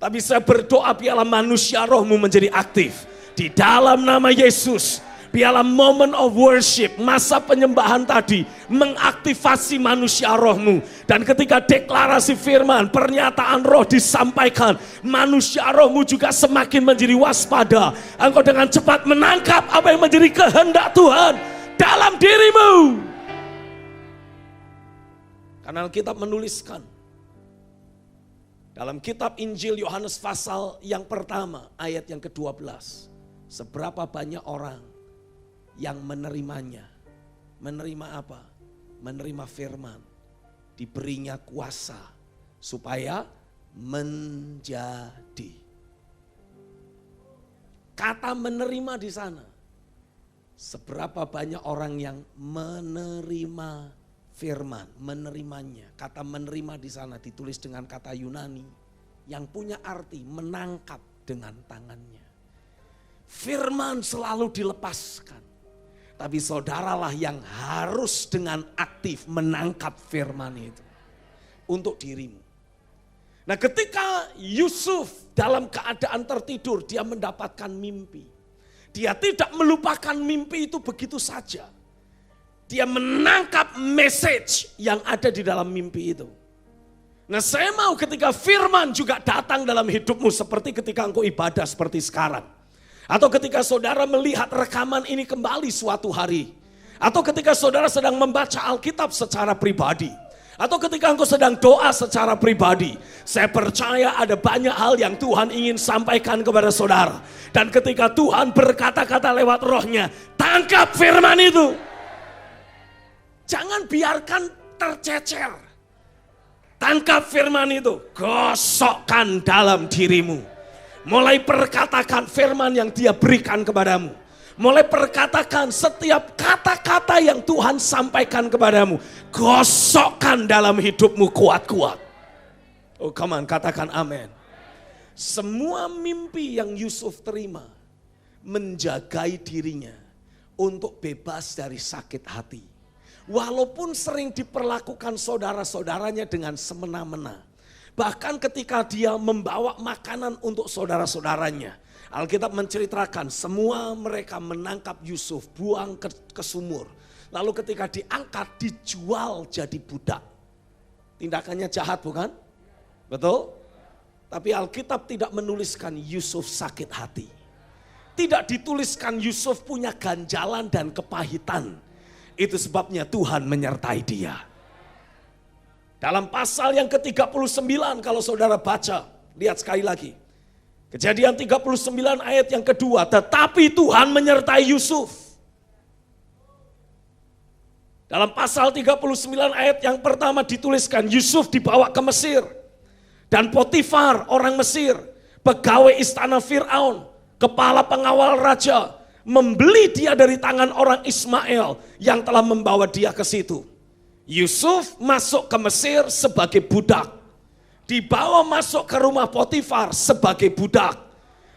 Speaker 1: Tapi saya berdoa biarlah manusia rohmu menjadi aktif. Di dalam nama Yesus. Biarlah moment of worship, masa penyembahan tadi mengaktifasi manusia rohmu. Dan ketika deklarasi firman, pernyataan roh disampaikan, manusia rohmu juga semakin menjadi waspada. Engkau dengan cepat menangkap apa yang menjadi kehendak Tuhan dalam dirimu. Karena Alkitab menuliskan dalam kitab Injil Yohanes pasal yang pertama ayat yang ke-12. Seberapa banyak orang yang menerimanya. Menerima apa? Menerima firman. Diberinya kuasa supaya menjadi. Kata menerima di sana. Seberapa banyak orang yang menerima firman, menerimanya. Kata menerima di sana ditulis dengan kata Yunani yang punya arti menangkap dengan tangannya. Firman selalu dilepaskan. Tapi saudaralah yang harus dengan aktif menangkap firman itu untuk dirimu. Nah, ketika Yusuf dalam keadaan tertidur, dia mendapatkan mimpi. Dia tidak melupakan mimpi itu begitu saja. Dia menangkap message yang ada di dalam mimpi itu. Nah, saya mau ketika firman juga datang dalam hidupmu seperti ketika engkau ibadah seperti sekarang. Atau ketika saudara melihat rekaman ini kembali suatu hari. Atau ketika saudara sedang membaca Alkitab secara pribadi. Atau ketika engkau sedang doa secara pribadi. Saya percaya ada banyak hal yang Tuhan ingin sampaikan kepada saudara. Dan ketika Tuhan berkata-kata lewat rohnya, tangkap firman itu. Jangan biarkan tercecer. Tangkap firman itu, gosokkan dalam dirimu. Mulai perkatakan firman yang dia berikan kepadamu. Mulai perkatakan setiap kata-kata yang Tuhan sampaikan kepadamu. Gosokkan dalam hidupmu kuat-kuat. Oh come on, katakan amin. Semua mimpi yang Yusuf terima menjagai dirinya untuk bebas dari sakit hati. Walaupun sering diperlakukan saudara-saudaranya dengan semena-mena. Bahkan ketika dia membawa makanan untuk saudara-saudaranya. Alkitab menceritakan semua mereka menangkap Yusuf, buang ke sumur. Lalu ketika diangkat, dijual jadi budak. Tindakannya jahat bukan? Betul? Tapi Alkitab tidak menuliskan Yusuf sakit hati. Tidak dituliskan Yusuf punya ganjalan dan kepahitan. Itu sebabnya Tuhan menyertai dia. Dalam pasal yang ke-39 kalau saudara baca, lihat sekali lagi. Kejadian 39 ayat yang kedua, tetapi Tuhan menyertai Yusuf. Dalam pasal 39 ayat yang pertama dituliskan Yusuf dibawa ke Mesir. Dan Potifar orang Mesir, pegawai istana Fir'aun, kepala pengawal raja, membeli dia dari tangan orang Ismail yang telah membawa dia ke situ. Yusuf masuk ke Mesir sebagai budak. Dibawa masuk ke rumah Potifar sebagai budak.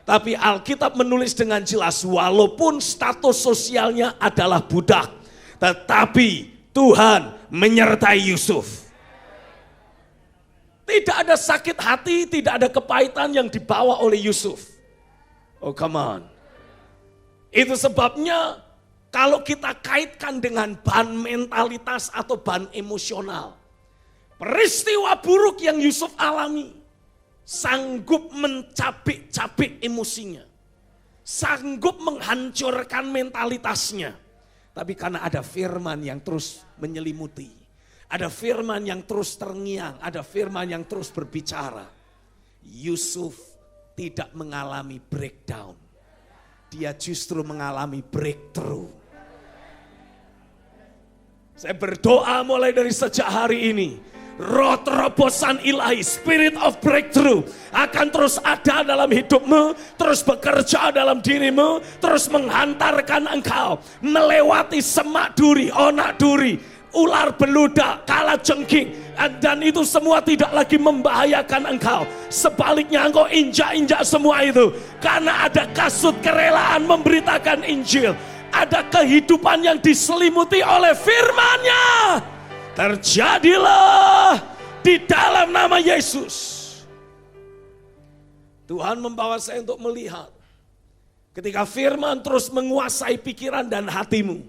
Speaker 1: Tapi Alkitab menulis dengan jelas walaupun status sosialnya adalah budak. Tetapi Tuhan menyertai Yusuf. Tidak ada sakit hati, tidak ada kepahitan yang dibawa oleh Yusuf. Oh come on. Itu sebabnya kalau kita kaitkan dengan ban mentalitas atau ban emosional. Peristiwa buruk yang Yusuf alami. Sanggup mencabik-cabik emosinya. Sanggup menghancurkan mentalitasnya. Tapi karena ada firman yang terus menyelimuti. Ada firman yang terus terngiang. Ada firman yang terus berbicara. Yusuf tidak mengalami breakdown. Dia justru mengalami breakthrough. Saya berdoa mulai dari sejak hari ini. Roh terobosan ilahi, spirit of breakthrough akan terus ada dalam hidupmu. Terus bekerja dalam dirimu. Terus menghantarkan engkau melewati semak duri, onak duri, ular beludak, kalajengking. Dan itu semua tidak lagi membahayakan engkau. Sebaliknya engkau injak-injak semua itu. Karena ada kasut kerelaan memberitakan Injil. Ada kehidupan yang diselimuti oleh firman-Nya. Terjadilah di dalam nama Yesus. Tuhan membawa saya untuk melihat. Ketika firman terus menguasai pikiran dan hatimu,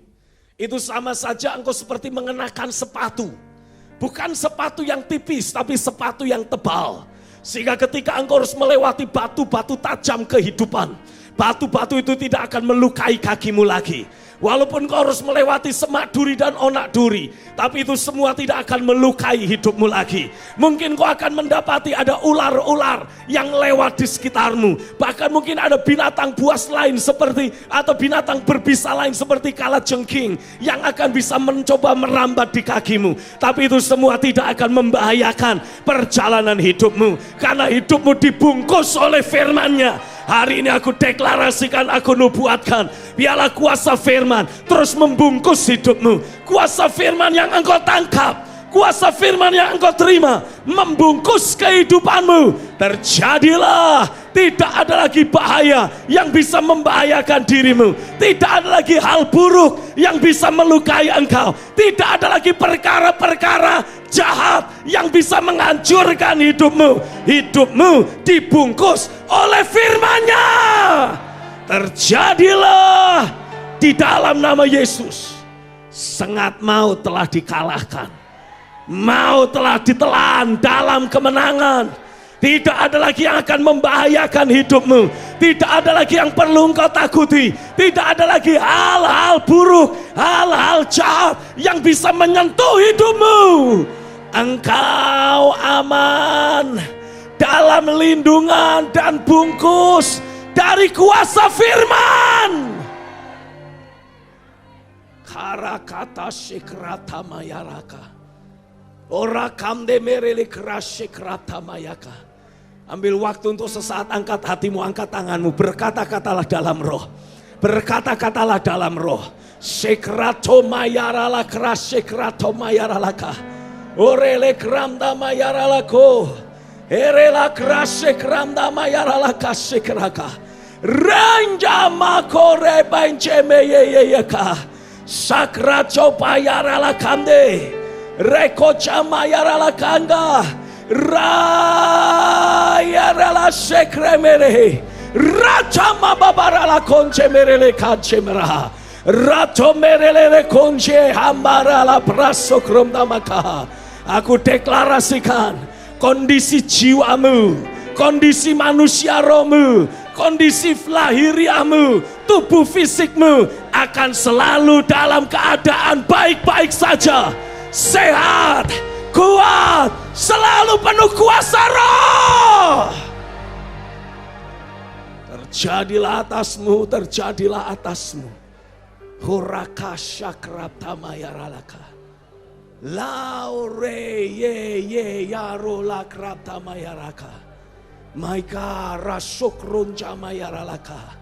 Speaker 1: itu sama saja engkau seperti mengenakan sepatu. Bukan sepatu yang tipis, tapi sepatu yang tebal. Sehingga ketika engkau harus melewati batu-batu tajam kehidupan, batu-batu itu tidak akan melukai kakimu lagi. Walaupun kau harus melewati semak duri dan onak duri, tapi itu semua tidak akan melukai hidupmu lagi. Mungkin kau akan mendapati ada ular-ular yang lewat di sekitarmu. Bahkan mungkin ada binatang buas lain seperti, atau binatang berbisa lain seperti kalajengking yang akan bisa mencoba merambat di kakimu. Tapi itu semua tidak akan membahayakan perjalanan hidupmu. Karena hidupmu dibungkus oleh firman-Nya. Hari ini aku deklarasikan, aku nubuatkan, biarlah kuasa firman terus membungkus hidupmu. Kuasa firman yang engkau tangkap, kuasa firman yang engkau terima, membungkus kehidupanmu. Terjadilah, tidak ada lagi bahaya yang bisa membahayakan dirimu. Tidak ada lagi hal buruk yang bisa melukai engkau. Tidak ada lagi perkara-perkara jahat yang bisa menghancurkan hidupmu. Hidupmu dibungkus oleh firman-Nya. Terjadilah di dalam nama Yesus. Sengat maut telah dikalahkan. Maut telah ditelan dalam kemenangan. Tidak ada lagi yang akan membahayakan hidupmu. Tidak ada lagi yang perlu engkau takuti. Tidak ada lagi hal-hal buruk, hal-hal jahat yang bisa menyentuh hidupmu. Engkau aman dalam lindungan dan bungkus dari kuasa firman. Karakata shikrata mayaraka. Orakam de merele krashikrata mayaka. Ambil waktu untuk sesaat, angkat hatimu, angkat tanganmu, berkata-katalah dalam roh. Berkata-katalah dalam roh. Shikrato mayarala krashikrato mayaralaka. Orele kramda mayaralako. Erela krashikramda mayaralaka shikraka. Ranja makore banjemeyeyeka. Sakrato payaralakande. Rekocha mayaralakanga. Rayarala sekremere. Ratama babarala konche merele kanche meraha. Rato merele konche hambarala praso kromdamaka. Aku deklarasikan kondisi jiwamu, kondisi manusia rohmu, kondisi lahiriamu, tubuh fisikmu akan selalu dalam keadaan baik-baik saja. Sehat, kuat, selalu penuh kuasa roh. Terjadilah atasmu, terjadilah atasmu. Huraka syakrata mayaralaka. Laure ye yarola krata mayaraka. Maika rasukronja mayaralaka.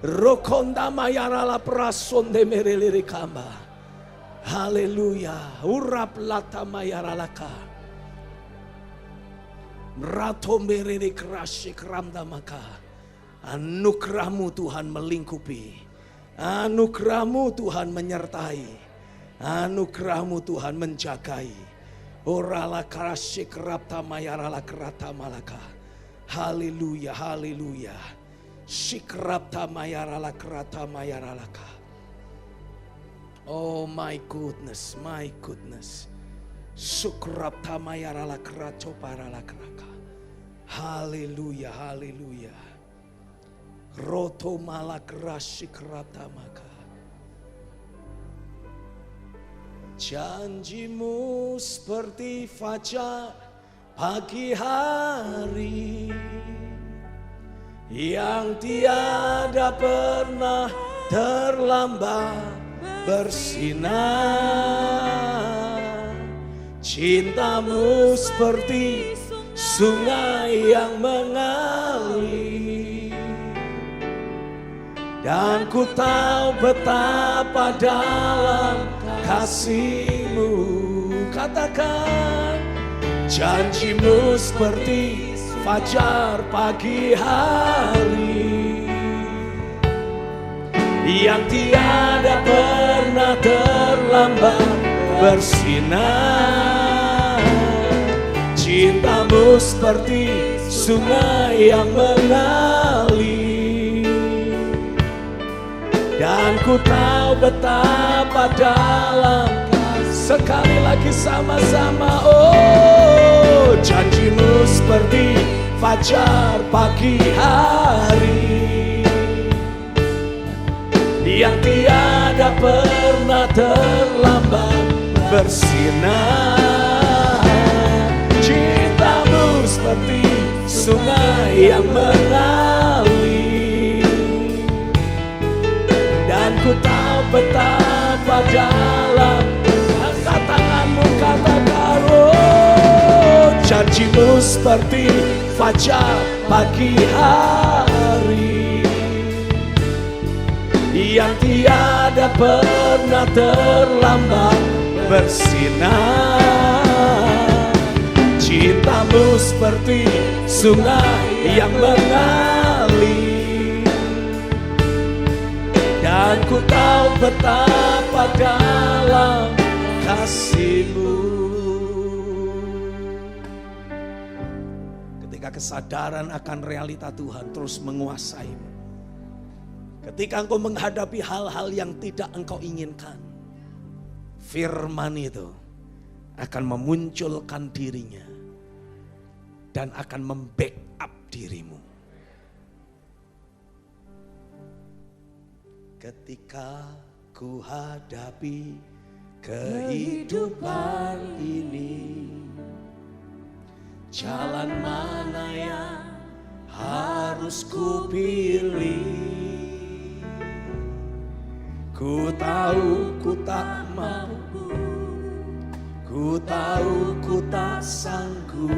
Speaker 1: Rokonda mayarala prasonde merelirikamba. Haleluya. Urap lata mayaralaka. Rato merele krasik ramda maka. Anugerahmu Tuhan melingkupi. Anugerahmu Tuhan menyertai. Anugerahmu Tuhan menjagai. Orala krasik rapta mayarala krata malaka. Haleluya, haleluya. Sikrapta mayarala krata mayaralaka. Oh my goodness, my goodness. Sukrapta mayarala krato parala kraka. Haleluya, haleluya. Roto malakrasikrata maka. Janjimu seperti fajar pagi hari yang tiada pernah terlambat bersinar. Cintamu seperti sungai yang mengalir, dan ku tahu betapa dalam kasih-Mu. Katakan, janji-Mu seperti fajar pagi hari yang tiada pernah terlambat bersinar. Cintamu seperti sungai yang mengalir, Dan ku tahu betapa dalam. Sekali lagi sama-sama. Oh, janjimu seperti fajar pagi hari yang tiada pernah terlambat bersinar. Cintamu seperti sungai yang mengalir, dan ku tahu betapa dalam. Angkat tanganmu, katakan, oh, janjimu seperti fajar pagi hari yang tiada pernah terlambat bersinar. Cintamu seperti sungai yang mengalir, dan ku tahu betapa dalam kasih-Mu. Ketika kesadaran akan realita Tuhan terus menguasaimu, ketika engkau menghadapi hal-hal yang tidak engkau inginkan, firman itu akan memunculkan dirinya dan akan membackup dirimu. Ketika ku hadapi kehidupan ini, jalan mana yang harus ku pilih? Ku tahu ku tak mampu, ku tahu ku tak sanggup.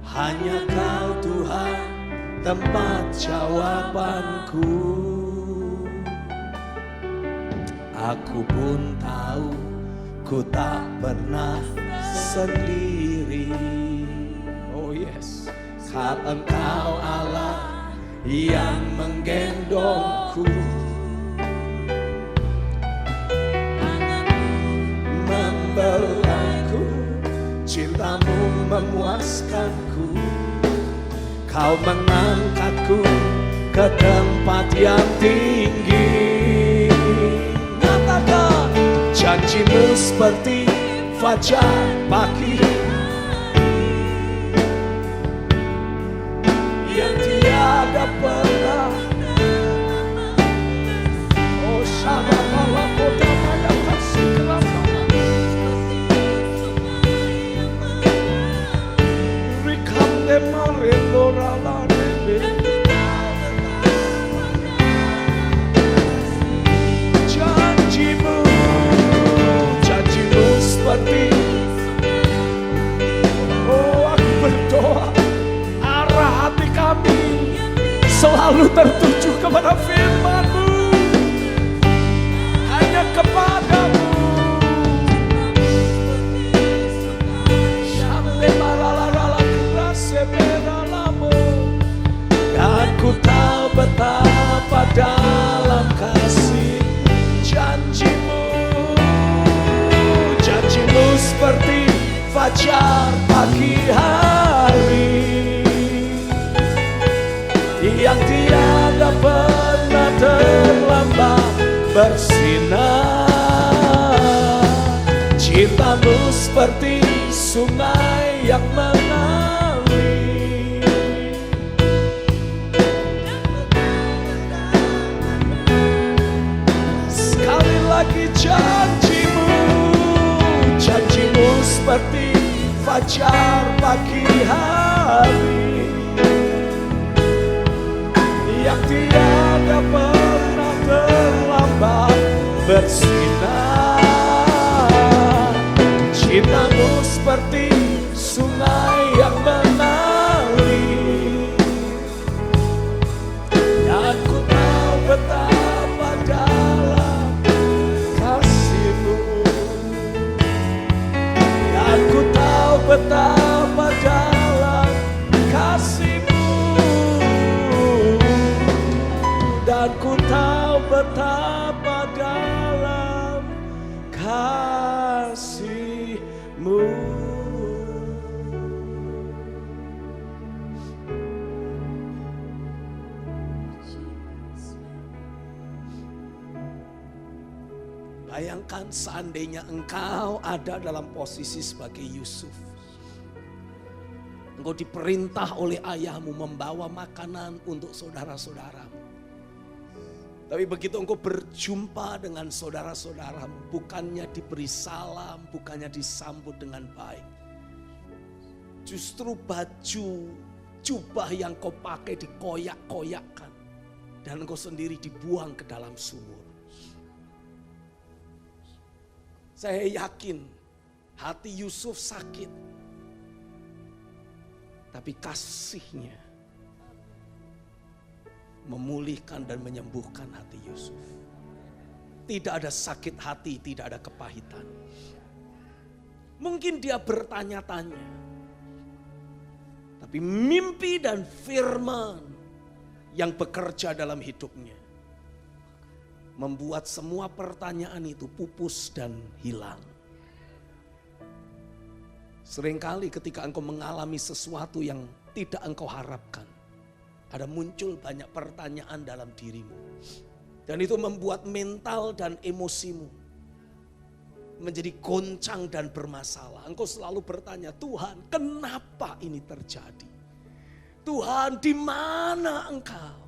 Speaker 1: Hanya Kau Tuhan tempat jawabanku. Aku pun tahu ku tak pernah sendiri. Oh yes, saat Engkau Allah yang menggendongku, membelaiku, cintamu memuaskanku. Kau mengangkatku ke tempat yang tinggi. Nyatakan janjimu seperti fajar pagi yang tiada pernah. Oh, Shabbat kota pada kasih kelapangan. Rikam demarin dorala nebe. Janjimu seperti, oh, aku berdoa arah hati kami selalu tertuju kepada firman-Mu, hanya kepadamu. Dan ku tahu betapa dalam kasih janjimu. Janjimu seperti fajar pagi hari yang tiada pernah terlambat bersinar. Cintamu seperti sungai yang mengalir, sekali lagi janjimu. Janjimu seperti fajar pagi hari yang tiada pernah terlambat bersinar. Cintamu seperti sungai yang mengalir, dan ku tahu betapa dalam kasih-Mu. Dan ku tahu betapa dalam kasih-Mu. Dan ku tahu betapa dalam Bayangkan seandainya engkau ada dalam posisi sebagai Yusuf. Engkau diperintah oleh ayahmu membawa makanan untuk saudara-saudaramu. Tapi begitu engkau berjumpa dengan saudara-saudaramu, bukannya diberi salam, bukannya disambut dengan baik. Justru baju, jubah yang kau pakai dikoyak-koyakkan. Dan engkau sendiri dibuang ke dalam sumur. Saya yakin hati Yusuf sakit. Tapi kasihnya memulihkan dan menyembuhkan hati Yusuf. Tidak ada sakit hati, tidak ada kepahitan. Mungkin dia bertanya-tanya. Tapi mimpi dan firman yang bekerja dalam hidupnya membuat semua pertanyaan itu pupus dan hilang. Seringkali ketika engkau mengalami sesuatu yang tidak engkau harapkan, ada muncul banyak pertanyaan dalam dirimu. Dan itu membuat mental dan emosimu menjadi goncang dan bermasalah. Engkau selalu bertanya, Tuhan, kenapa ini terjadi? Tuhan, di mana engkau?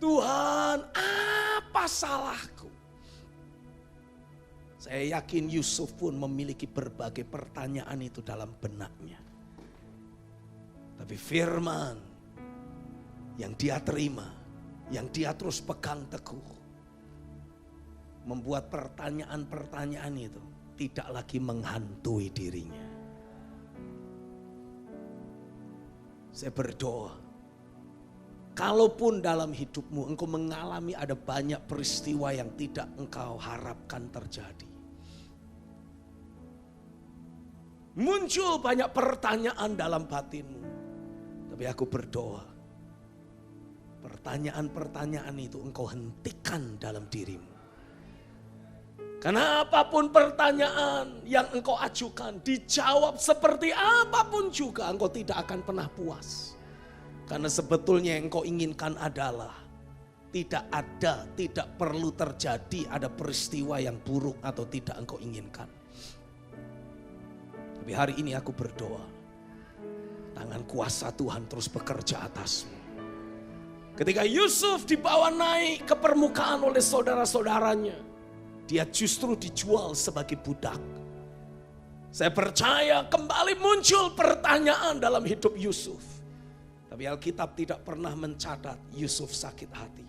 Speaker 1: Tuhan, apa salahku? Saya yakin Yusuf pun memiliki berbagai pertanyaan itu dalam benaknya. Tapi firman yang dia terima, yang dia terus pegang teguh, membuat pertanyaan-pertanyaan itu tidak lagi menghantui dirinya. Saya berdoa, kalaupun dalam hidupmu engkau mengalami ada banyak peristiwa yang tidak engkau harapkan terjadi. Muncul banyak pertanyaan dalam batinmu. Tapi aku berdoa, pertanyaan-pertanyaan itu engkau hentikan dalam dirimu. Karena apapun pertanyaan yang engkau ajukan, dijawab seperti apapun juga, engkau tidak akan pernah puas. Karena sebetulnya yang engkau inginkan adalah tidak perlu terjadi ada peristiwa yang buruk atau tidak engkau inginkan. Tapi hari ini aku berdoa, tangan kuasa Tuhan terus bekerja atasmu. Ketika Yusuf dibawa naik ke permukaan oleh saudara-saudaranya, dia justru dijual sebagai budak. Saya percaya kembali muncul pertanyaan dalam hidup Yusuf. Tapi Alkitab tidak pernah mencatat Yusuf sakit hati.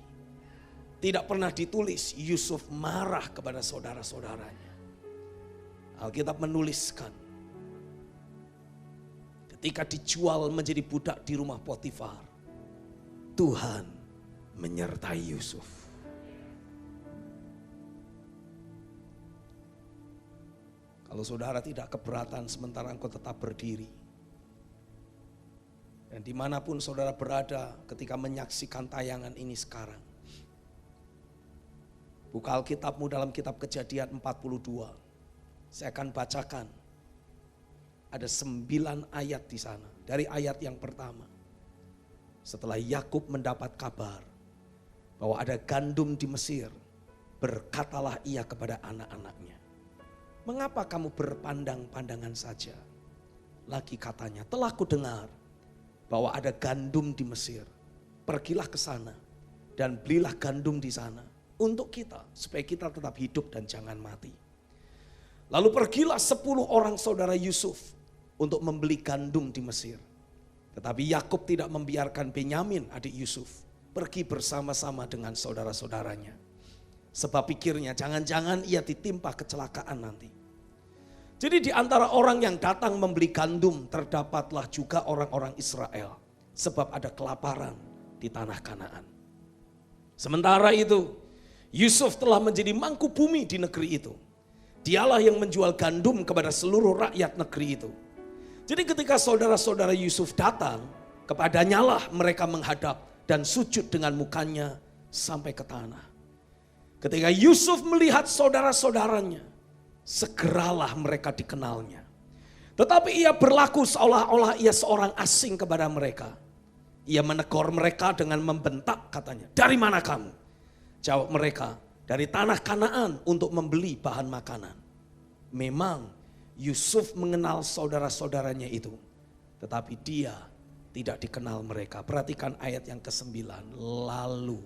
Speaker 1: Tidak pernah ditulis Yusuf marah kepada saudara-saudaranya. Alkitab menuliskan, ketika dijual menjadi budak di rumah Potifar, Tuhan menyertai Yusuf. Kalau saudara tidak keberatan sementara engkau tetap berdiri. Dan dimanapun saudara berada ketika menyaksikan tayangan ini sekarang. Buka Alkitabmu dalam kitab Kejadian 42. Saya akan bacakan. Ada 9 ayat di sana. Dari ayat yang pertama. Setelah Yakub mendapat kabar bahwa ada gandum di Mesir, berkatalah ia kepada anak-anaknya, mengapa kamu berpandang-pandangan saja? Lagi katanya, telah kudengar bahwa ada gandum di Mesir. Pergilah ke sana dan belilah gandum di sana untuk kita, supaya kita tetap hidup dan jangan mati. Lalu pergilah 10 orang saudara Yusuf untuk membeli gandum di Mesir. Tetapi Yakub tidak membiarkan Benyamin adik Yusuf pergi bersama-sama dengan saudara-saudaranya. Sebab pikirnya jangan-jangan ia ditimpa kecelakaan nanti. Jadi di antara orang yang datang membeli gandum terdapatlah juga orang-orang Israel. Sebab ada kelaparan di tanah Kanaan. Sementara itu Yusuf telah menjadi mangku bumi di negeri itu. Dialah yang menjual gandum kepada seluruh rakyat negeri itu. Jadi ketika saudara-saudara Yusuf datang, kepadanya lah mereka menghadap dan sujud dengan mukanya sampai ke tanah. Ketika Yusuf melihat saudara-saudaranya, segeralah mereka dikenalnya. Tetapi ia berlaku seolah-olah ia seorang asing kepada mereka. Ia menegur mereka dengan membentak katanya, dari mana kamu? Jawab mereka, dari tanah Kanaan untuk membeli bahan makanan. Memang Yusuf mengenal saudara-saudaranya itu, tetapi dia tidak dikenal mereka. Perhatikan ayat yang ke-9. Lalu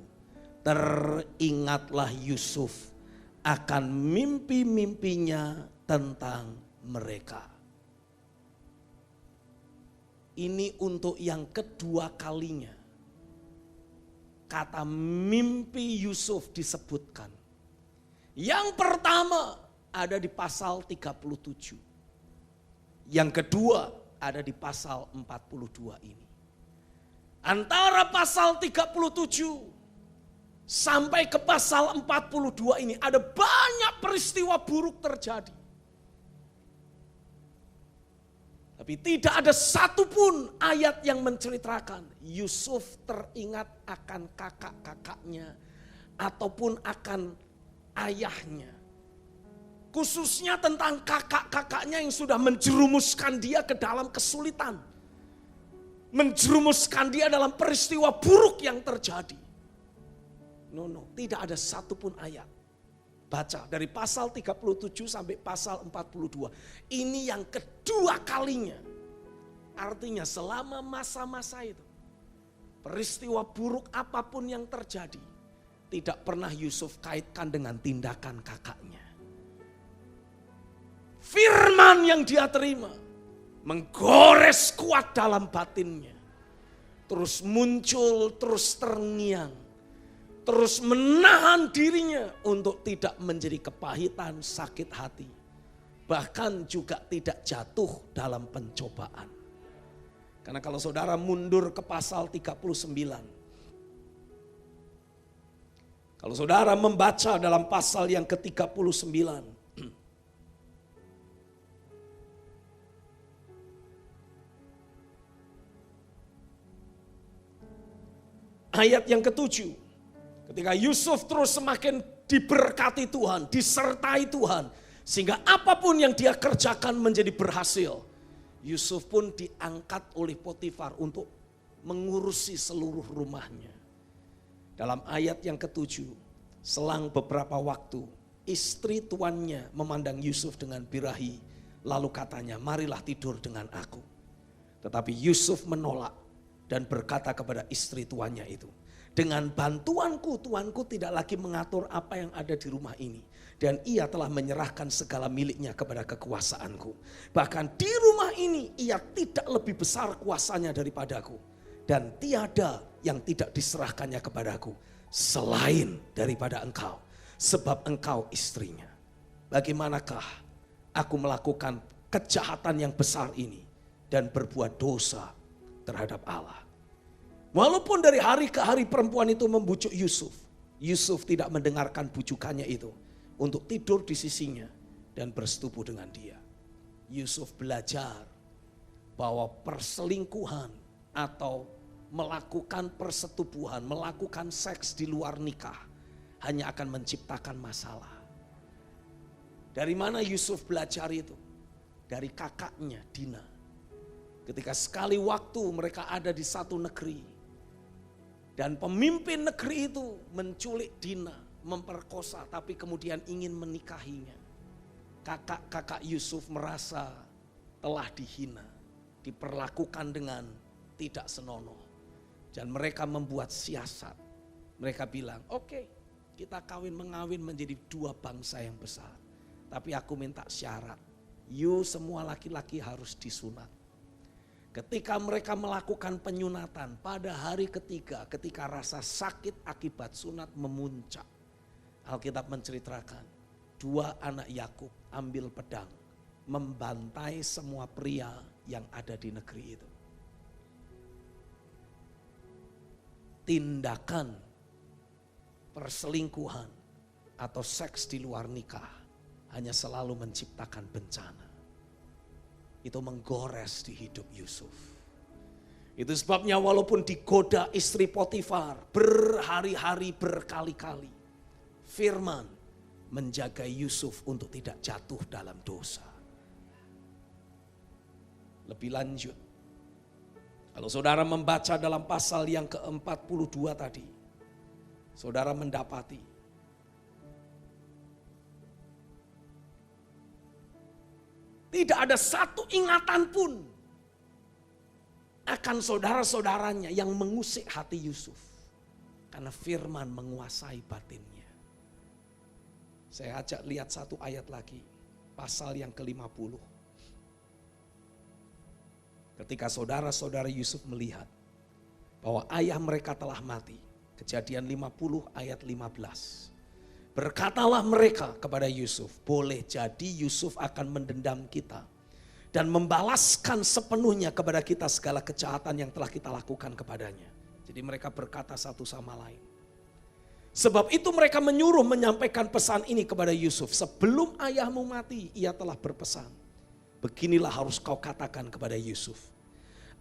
Speaker 1: teringatlah Yusuf akan mimpi-mimpinya tentang mereka. Ini untuk yang kedua kalinya kata mimpi Yusuf disebutkan. Yang pertama ada di pasal 37. Yang kedua ada di pasal 42 ini. Antara pasal 37 sampai ke pasal 42 ini ada banyak peristiwa buruk terjadi. Tapi tidak ada satupun ayat yang menceritakan Yusuf teringat akan kakak-kakaknya ataupun akan ayahnya. Khususnya tentang kakak-kakaknya yang sudah menjerumuskan dia ke dalam kesulitan. Menjerumuskan dia dalam peristiwa buruk yang terjadi. No, tidak ada satupun ayat. Baca dari pasal 37 sampai pasal 42. Ini yang kedua kalinya. Artinya selama masa-masa itu, peristiwa buruk apapun yang terjadi, tidak pernah Yusuf kaitkan dengan tindakan kakaknya. Firman yang dia terima menggores kuat dalam batinnya. Terus muncul, terus terngiang. Terus menahan dirinya untuk tidak menjadi kepahitan, sakit hati. Bahkan juga tidak jatuh dalam pencobaan. Karena kalau saudara mundur ke pasal 39. Kalau saudara membaca dalam pasal yang ke-39. Ayat yang ke-7. Ketika Yusuf terus semakin diberkati Tuhan, disertai Tuhan. Sehingga apapun yang dia kerjakan menjadi berhasil. Yusuf pun diangkat oleh Potifar untuk mengurusi seluruh rumahnya. Dalam ayat yang ke-7, selang beberapa waktu, istri tuannya memandang Yusuf dengan birahi. Lalu katanya, marilah tidur dengan aku. Tetapi Yusuf menolak dan berkata kepada istri tuannya itu, dengan bantuanku, tuanku tidak lagi mengatur apa yang ada di rumah ini. Dan ia telah menyerahkan segala miliknya kepada kekuasaanku. Bahkan di rumah ini ia tidak lebih besar kuasanya daripadaku. Dan tiada yang tidak diserahkannya kepadaku selain daripada engkau. Sebab engkau istrinya. Bagaimanakah aku melakukan kejahatan yang besar ini dan berbuat dosa terhadap Allah. Walaupun dari hari ke hari perempuan itu membujuk Yusuf. Yusuf tidak mendengarkan bujukannya itu. Untuk tidur di sisinya dan bersetubuh dengan dia. Yusuf belajar bahwa perselingkuhan atau melakukan persetubuhan, melakukan seks di luar nikah hanya akan menciptakan masalah. Dari mana Yusuf belajar itu? Dari kakaknya Dina. Ketika sekali waktu mereka ada di satu negeri. Dan pemimpin negeri itu menculik Dina, memperkosa, tapi kemudian ingin menikahinya. Kakak-kakak Yusuf merasa telah dihina, diperlakukan dengan tidak senonoh. Dan mereka membuat siasat. Mereka bilang, oke, kita kawin mengawin menjadi dua bangsa yang besar. Tapi aku minta syarat, you semua laki-laki harus disunat. Ketika mereka melakukan penyunatan pada hari ketiga, ketika rasa sakit akibat sunat memuncak. Alkitab menceritakan, dua anak Yakub ambil pedang, membantai semua pria yang ada di negeri itu. Tindakan perselingkuhan atau seks di luar nikah hanya selalu menciptakan bencana. Itu menggores di hidup Yusuf. Itu sebabnya walaupun digoda istri Potifar berhari-hari berkali-kali. Firman menjaga Yusuf untuk tidak jatuh dalam dosa. Lebih lanjut. Kalau saudara membaca dalam pasal yang ke-42 tadi. Saudara mendapati Tidak ada satu ingatan pun akan saudara-saudaranya yang mengusik hati Yusuf. Karena firman menguasai batinnya. Saya ajak lihat satu ayat lagi. Pasal yang ke-50. Ketika saudara-saudara Yusuf melihat bahwa ayah mereka telah mati. Kejadian 50 ayat 15. Berkatalah mereka kepada Yusuf, boleh jadi Yusuf akan mendendam kita dan membalaskan sepenuhnya kepada kita segala kejahatan yang telah kita lakukan kepadanya. Jadi mereka berkata satu sama lain. Sebab itu mereka menyuruh menyampaikan pesan ini kepada Yusuf. Sebelum ayahmu mati, ia telah berpesan. Beginilah harus kau katakan kepada Yusuf.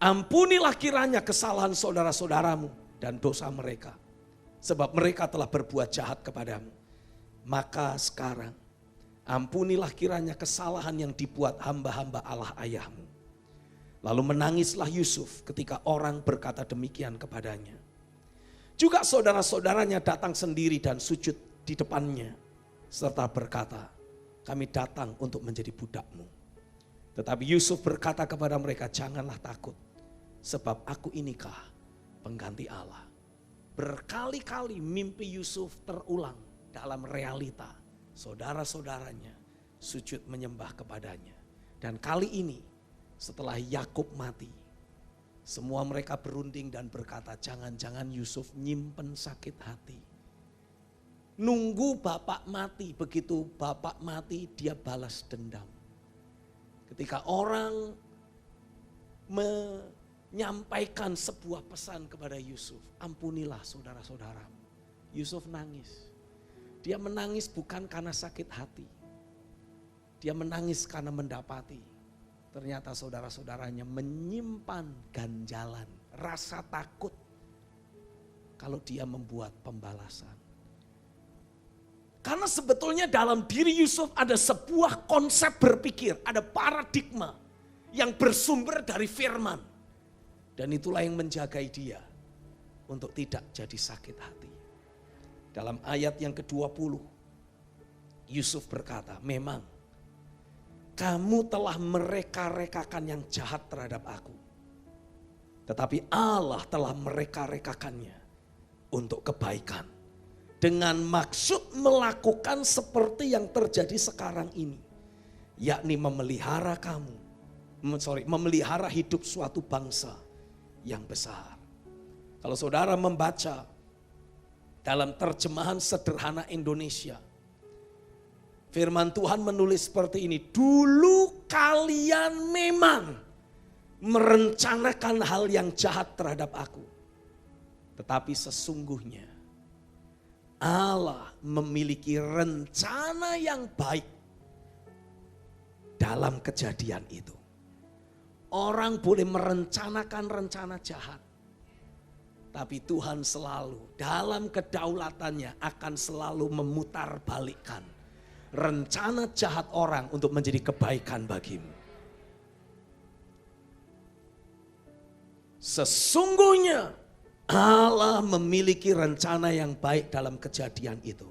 Speaker 1: Ampunilah kiranya kesalahan saudara-saudaramu dan dosa mereka. Sebab mereka telah berbuat jahat kepadamu. Maka sekarang ampunilah kiranya kesalahan yang dibuat hamba-hamba Allah ayahmu. Lalu menangislah Yusuf ketika orang berkata demikian kepadanya. Juga saudara-saudaranya datang sendiri dan sujud di depannya. Serta berkata, kami datang untuk menjadi budakmu. Tetapi Yusuf berkata kepada mereka, janganlah takut. Sebab aku inikah pengganti Allah. Berkali-kali mimpi Yusuf terulang dalam realita. Saudara-saudaranya sujud menyembah kepadanya. Dan kali ini setelah Yakub mati, semua mereka berunding dan berkata, jangan-jangan Yusuf nyimpen sakit hati. Nunggu bapak mati, begitu bapak mati dia balas dendam. Ketika orang menyampaikan sebuah pesan kepada Yusuf, ampunilah saudara-saudaramu. Yusuf nangis. Dia menangis bukan karena sakit hati. Dia menangis karena mendapati. Ternyata saudara-saudaranya menyimpan ganjalan, rasa takut kalau dia membuat pembalasan. Karena sebetulnya dalam diri Yusuf ada sebuah konsep berpikir, ada paradigma yang bersumber dari firman. Dan itulah yang menjagai dia untuk tidak jadi sakit hati. Dalam ayat yang ke-20, Yusuf berkata, memang kamu telah mereka-rekakan yang jahat terhadap aku. Tetapi Allah telah mereka-rekakannya untuk kebaikan. Dengan maksud melakukan seperti yang terjadi sekarang ini. Yakni memelihara memelihara hidup suatu bangsa yang besar. Kalau saudara membaca dalam terjemahan sederhana Indonesia, firman Tuhan menulis seperti ini. Dulu kalian memang merencanakan hal yang jahat terhadap aku. Tetapi sesungguhnya Allah memiliki rencana yang baik dalam kejadian itu. Orang boleh merencanakan rencana jahat. Tapi Tuhan selalu dalam kedaulatannya akan selalu memutarbalikkan rencana jahat orang untuk menjadi kebaikan bagimu. Sesungguhnya Allah memiliki rencana yang baik dalam kejadian itu.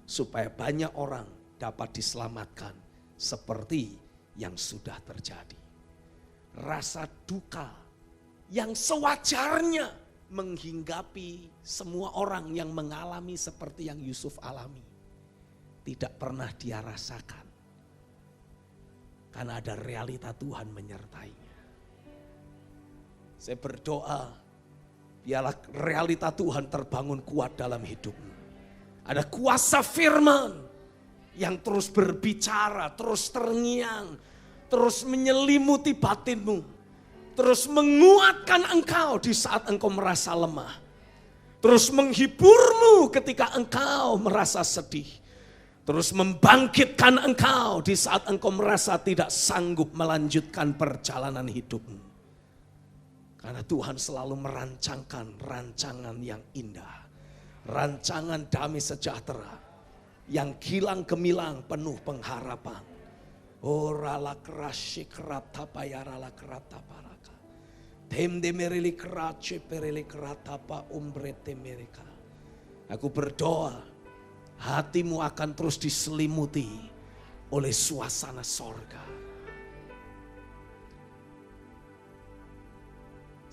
Speaker 1: Supaya banyak orang dapat diselamatkan seperti yang sudah terjadi. Rasa duka yang sewajarnya menghinggapi semua orang yang mengalami seperti yang Yusuf alami. Tidak pernah dia rasakan. Karena ada realita Tuhan menyertainya. Saya berdoa, biarlah realita Tuhan terbangun kuat dalam hidupmu. Ada kuasa firman yang terus berbicara, terus terngiang, terus menyelimuti batinmu. Terus menguatkan engkau di saat engkau merasa lemah. Terus menghiburmu ketika engkau merasa sedih. Terus membangkitkan engkau di saat engkau merasa tidak sanggup melanjutkan perjalanan hidupmu. Karena Tuhan selalu merancangkan rancangan yang indah. Rancangan damai sejahtera. Yang kilang gemilang penuh pengharapan. Orala kerasik rata payarala kerata paraka. Temde merili kerace perili kerata pa umbrete mereka. Aku berdoa hatimu akan terus diselimuti oleh suasana sorga.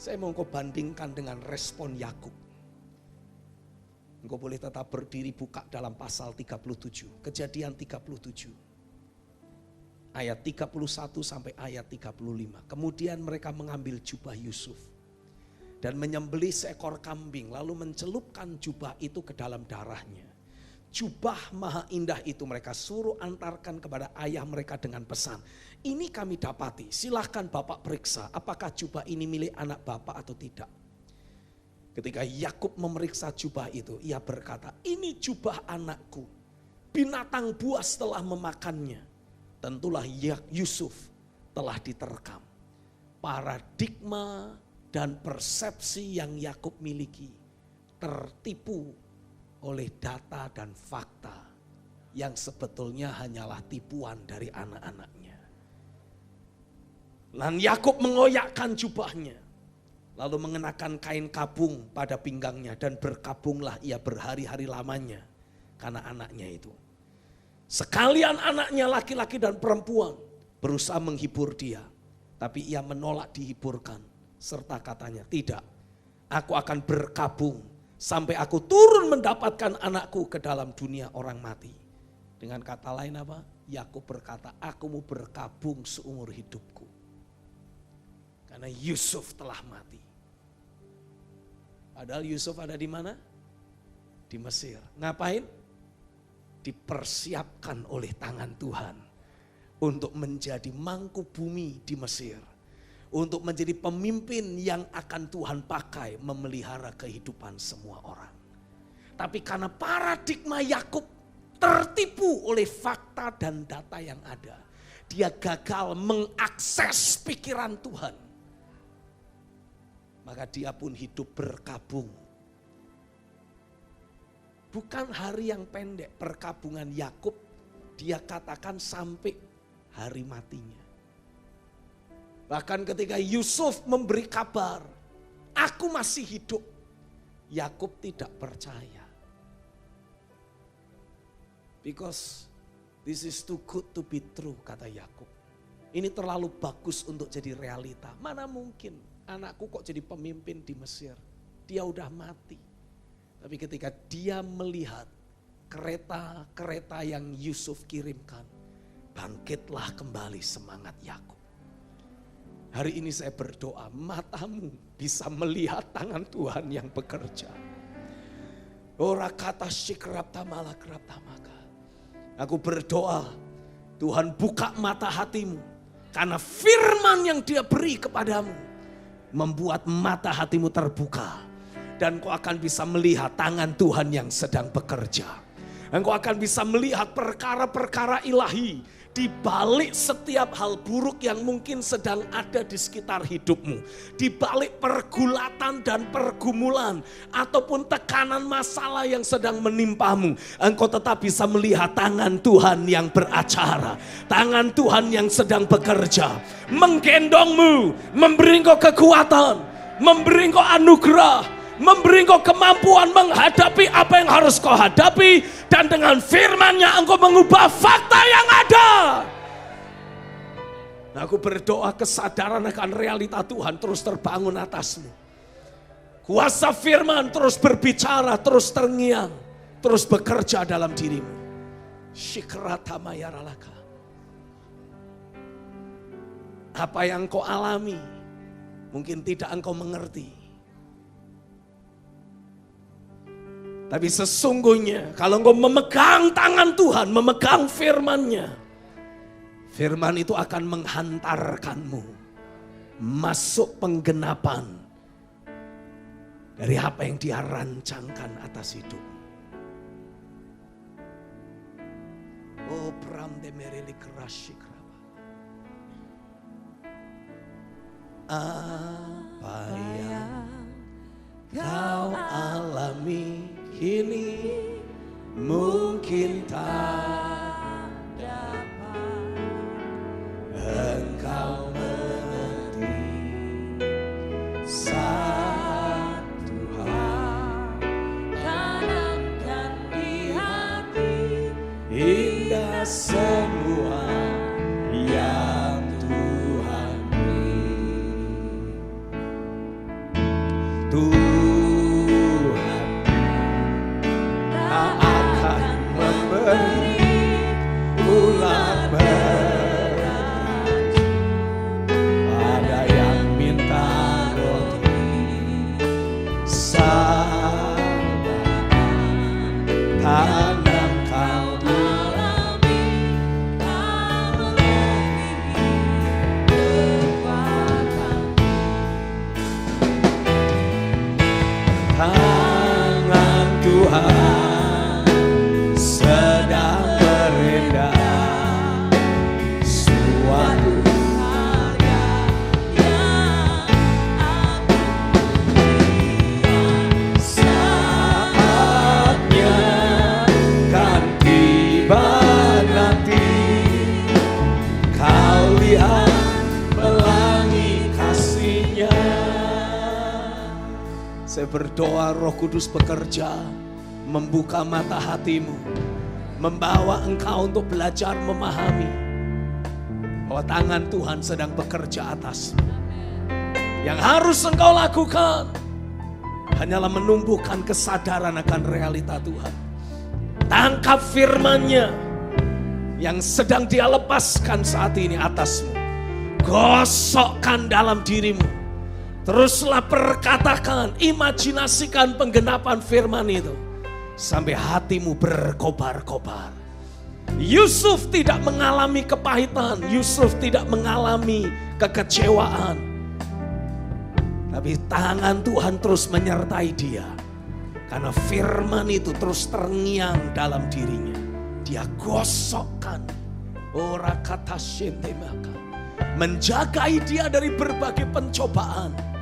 Speaker 1: Saya mau engkau bandingkan dengan respon Yakub. Engkau boleh tetap berdiri, buka dalam pasal 37, Kejadian 37. Ayat 31 sampai ayat 35. Kemudian mereka mengambil jubah Yusuf dan menyembelih seekor kambing, lalu mencelupkan jubah itu ke dalam darahnya. Jubah maha indah itu mereka suruh antarkan kepada ayah mereka dengan pesan, ini kami dapati, silahkan Bapak periksa apakah jubah ini milik anak Bapak atau tidak. Ketika Yakub memeriksa jubah itu, ia berkata, ini jubah anakku, binatang buas telah memakannya. Tentulah Yusuf telah diterkam. Paradigma dan persepsi yang Yakub miliki tertipu oleh data dan fakta yang sebetulnya hanyalah tipuan dari anak-anaknya. Dan Yakub mengoyakkan jubahnya, lalu mengenakan kain kabung pada pinggangnya, dan berkabunglah ia berhari-hari lamanya karena anaknya itu. Sekalian anaknya laki-laki dan perempuan berusaha menghibur dia, tapi ia menolak dihiburkan, serta katanya, tidak, aku akan berkabung sampai aku turun mendapatkan anakku ke dalam dunia orang mati. Dengan kata lain apa? Yakub berkata, aku mau berkabung seumur hidupku. Karena Yusuf telah mati. Padahal Yusuf ada di mana? Di Mesir. Ngapain? Dipersiapkan oleh tangan Tuhan untuk menjadi mangku bumi di Mesir. Untuk menjadi pemimpin yang akan Tuhan pakai memelihara kehidupan semua orang. Tapi karena paradigma Yakub tertipu oleh fakta dan data yang ada, dia gagal mengakses pikiran Tuhan. Maka dia pun hidup berkabung. Bukan hari yang pendek, perkabungan Yakub dia katakan sampai hari matinya. Bahkan ketika Yusuf memberi kabar, aku masih hidup, Yakub tidak percaya. Because this is too good to be true, kata Yakub. Ini terlalu bagus untuk jadi realita. Mana mungkin anakku kok jadi pemimpin di Mesir. Dia udah mati. Tapi ketika dia melihat kereta-kereta yang Yusuf kirimkan, bangkitlah kembali semangat Yakub. Hari ini saya berdoa, matamu bisa melihat tangan Tuhan yang bekerja. Ora kata shikrap tamala krap tamaka. Aku berdoa, Tuhan buka mata hatimu. Karena firman yang dia beri kepadamu membuat mata hatimu terbuka. Dan kau akan bisa melihat tangan Tuhan yang sedang bekerja. Dan kau akan bisa melihat perkara-perkara ilahi di balik setiap hal buruk yang mungkin sedang ada di sekitar hidupmu. Di balik pergulatan dan pergumulan ataupun tekanan masalah yang sedang menimpamu, engkau tetap bisa melihat tangan Tuhan yang beracara. Tangan Tuhan yang sedang bekerja, menggendongmu, memberi engkau kekuatan, memberi engkau anugerah, memberi engkau kemampuan menghadapi apa yang harus kau hadapi. Dan dengan firman-Nya engkau mengubah fakta yang ada. Nah, aku berdoa kesadaran akan realita Tuhan terus terbangun atasmu. Kuasa firman terus berbicara, terus terngiang, terus bekerja dalam dirimu. Shikratamayaralaka. Apa yang kau alami mungkin tidak engkau mengerti. Tapi sesungguhnya kalau engkau memegang tangan Tuhan, memegang firman-Nya, firman itu akan menghantarkanmu masuk penggenapan dari apa yang Dia rancangkan atas hidup. Oh, pramde mereli kerashikraba. Apa yang kau alami kini mungkin tak dapat engkau mengerti. Satu hal tanamkan di hati, indah semua yang Tuhan beri. tanam kau
Speaker 2: alami, tak melebihi kekuatan.
Speaker 1: Tangan Tuhan sedang merendah suatu
Speaker 2: Karya yang aku lihat,
Speaker 1: saatnya kan tiba nanti. Kau lihat pelangi kasih-Nya. Saya berdoa Roh Kudus bekerja, membuka mata hatimu, membawa engkau untuk belajar memahami bahwa tangan Tuhan sedang bekerja atasmu. Yang harus engkau lakukan hanyalah menumbuhkan kesadaran akan realita Tuhan. Tangkap firman-Nya yang sedang Dia lepaskan saat ini atasmu. Gosokkan dalam dirimu. Teruslah perkatakan, imajinasikan penggenapan firman itu sampai hatimu berkobar-kobar. Yusuf tidak mengalami kepahitan, Yusuf tidak mengalami kekecewaan. Tapi tangan Tuhan terus menyertai dia. Karena firman itu terus terngiang dalam dirinya. Dia gosokkan. Ora kata syentemaka. Menjagai dia dari berbagai pencobaan.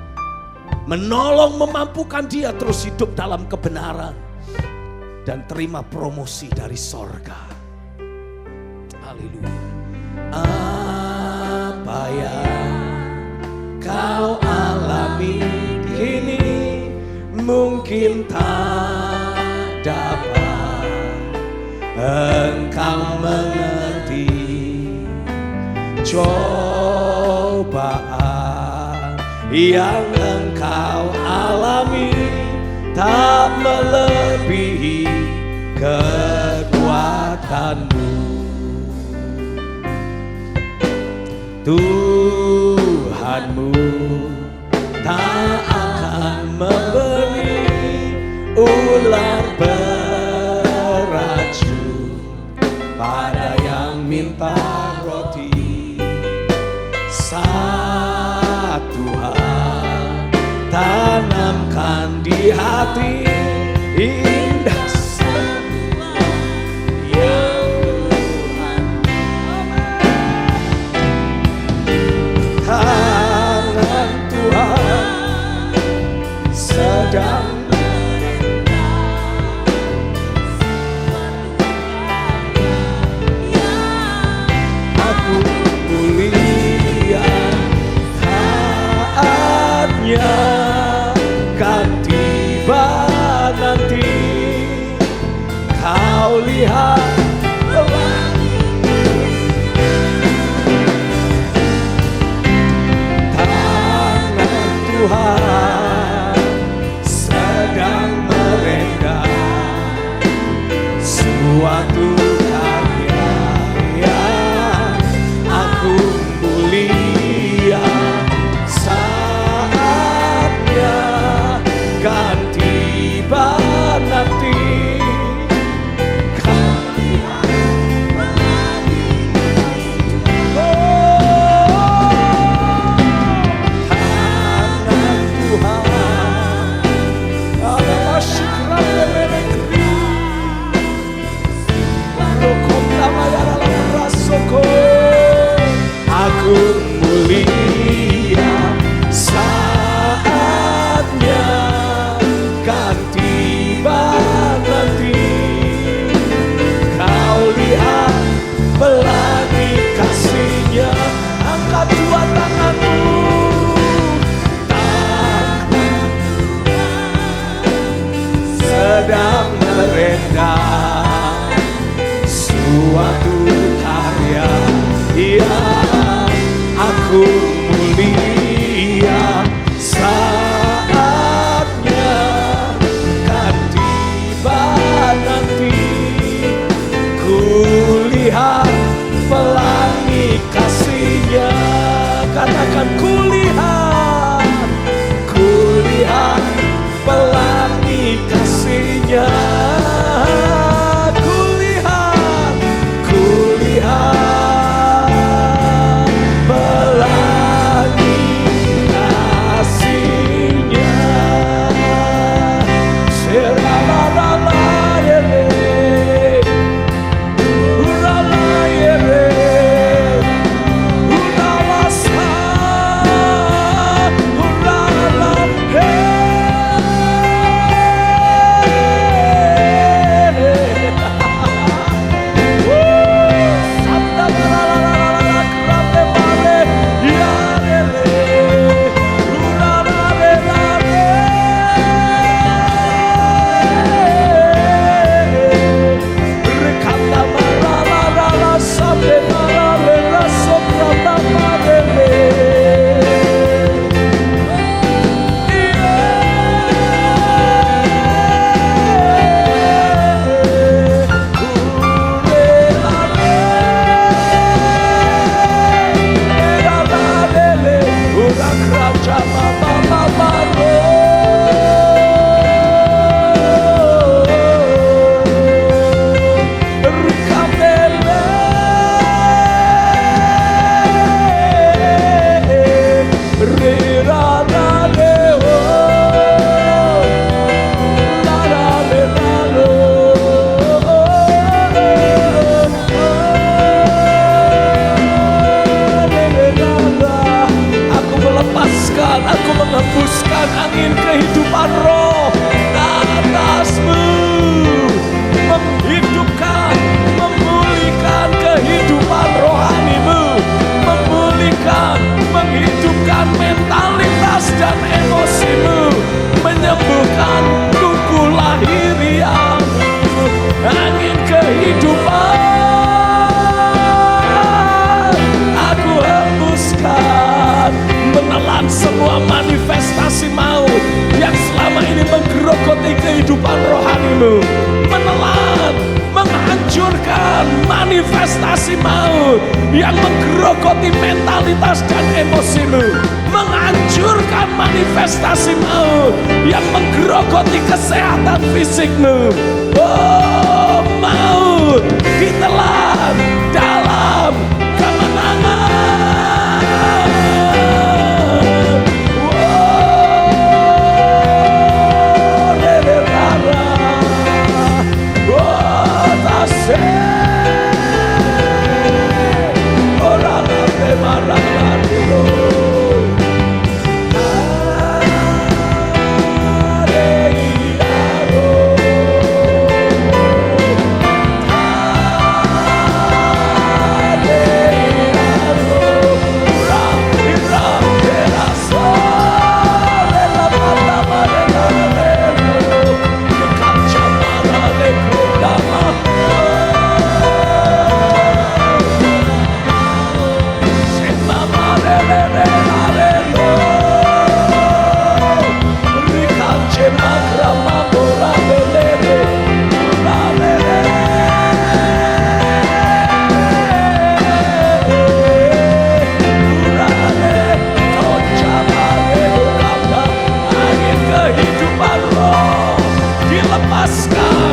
Speaker 1: Menolong, memampukan dia terus hidup dalam kebenaran. Dan terima promosi dari sorga. Haleluya. Apa yang kau alami kini mungkin tak dapat engkau mengerti. Cobaan yang engkau alami tak melebihi kekuatanmu. Tuhanmu tak akan memberi ular beracun pada yang minta roti. Satu hal tanamkan di hati, indah semua yang Tuhan. Tangan Tuhan sedang aku mulia, saatnya kan tiba nanti. Kau lihat tangan Tuhan sedang merendah suatu karya yang aku mulia. Saatnya kan tiba nanti. Aku mulia, saatnya kan tiba nanti. Kau lihat pelangi kasih-Nya. Angkat dua tanganmu. Tangan sedang merendah suatu karya yang aku mulia. Saatnya kan tiba nanti. Kulihat pelangi kasih-Nya. Katakan kulihat, kulihat pelangi kasih-Nya. firman-Mu, menelan, menghancurkan manifestasi maut yang menggerogoti mentalitas dan emosimu, menghancurkan manifestasi maut yang menggerogoti kesehatan fisikmu. Oh, maut ditelan dalam kemenangan. Oh, Rara. Oh, Tase. Oh, Rara, Rara,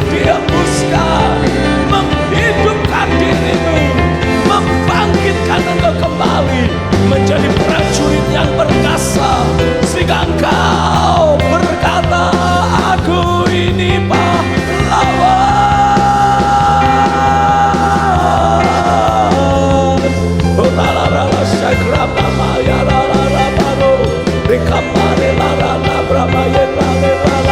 Speaker 1: dihembuskan, menghidupkan dirimu, membangkitkan engkau kembali menjadi prajurit yang perkasa, sehingga engkau berkata, aku ini pahlawan. Oh, la sagrada maya la baro, ricamare la brama ye la baro.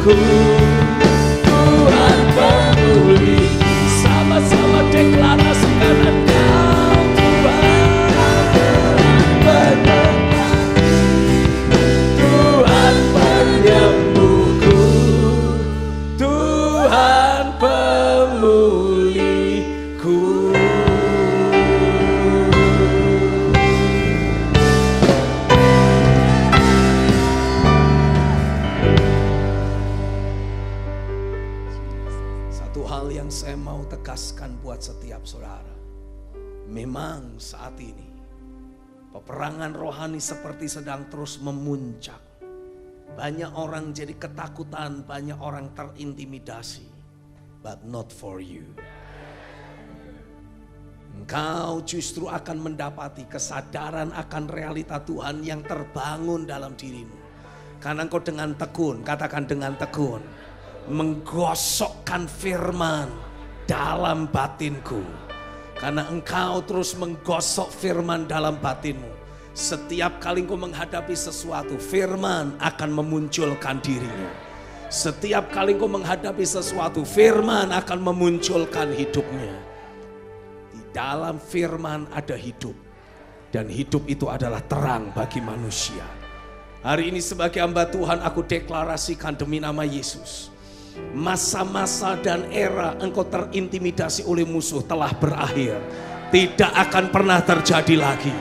Speaker 1: Tuhan pemulih. Sama-sama deklarasikan Engkau Tuhan Tuhan penyembuhku, Tuhan pemulihku. Satu hal yang saya mau tegaskan buat setiap saudara. Memang saat ini peperangan rohani seperti sedang terus memuncak. Banyak orang jadi ketakutan, banyak orang terintimidasi. But not for you. Engkau justru akan mendapati kesadaran akan realita Tuhan yang terbangun dalam dirimu. Karena engkau dengan tekun, katakan dengan tekun, menggosokkan firman dalam batinku. Karena engkau terus menggosok firman dalam batinmu. Setiap kali engkau menghadapi sesuatu, firman akan memunculkan dirinya. Setiap kali engkau menghadapi sesuatu, firman akan memunculkan hidupnya. Di dalam firman ada hidup. Dan hidup itu adalah terang bagi manusia. Hari ini sebagai hamba Tuhan aku deklarasikan demi nama Yesus. Masa-masa dan era engkau terintimidasi oleh musuh telah berakhir. Tidak akan pernah terjadi lagi.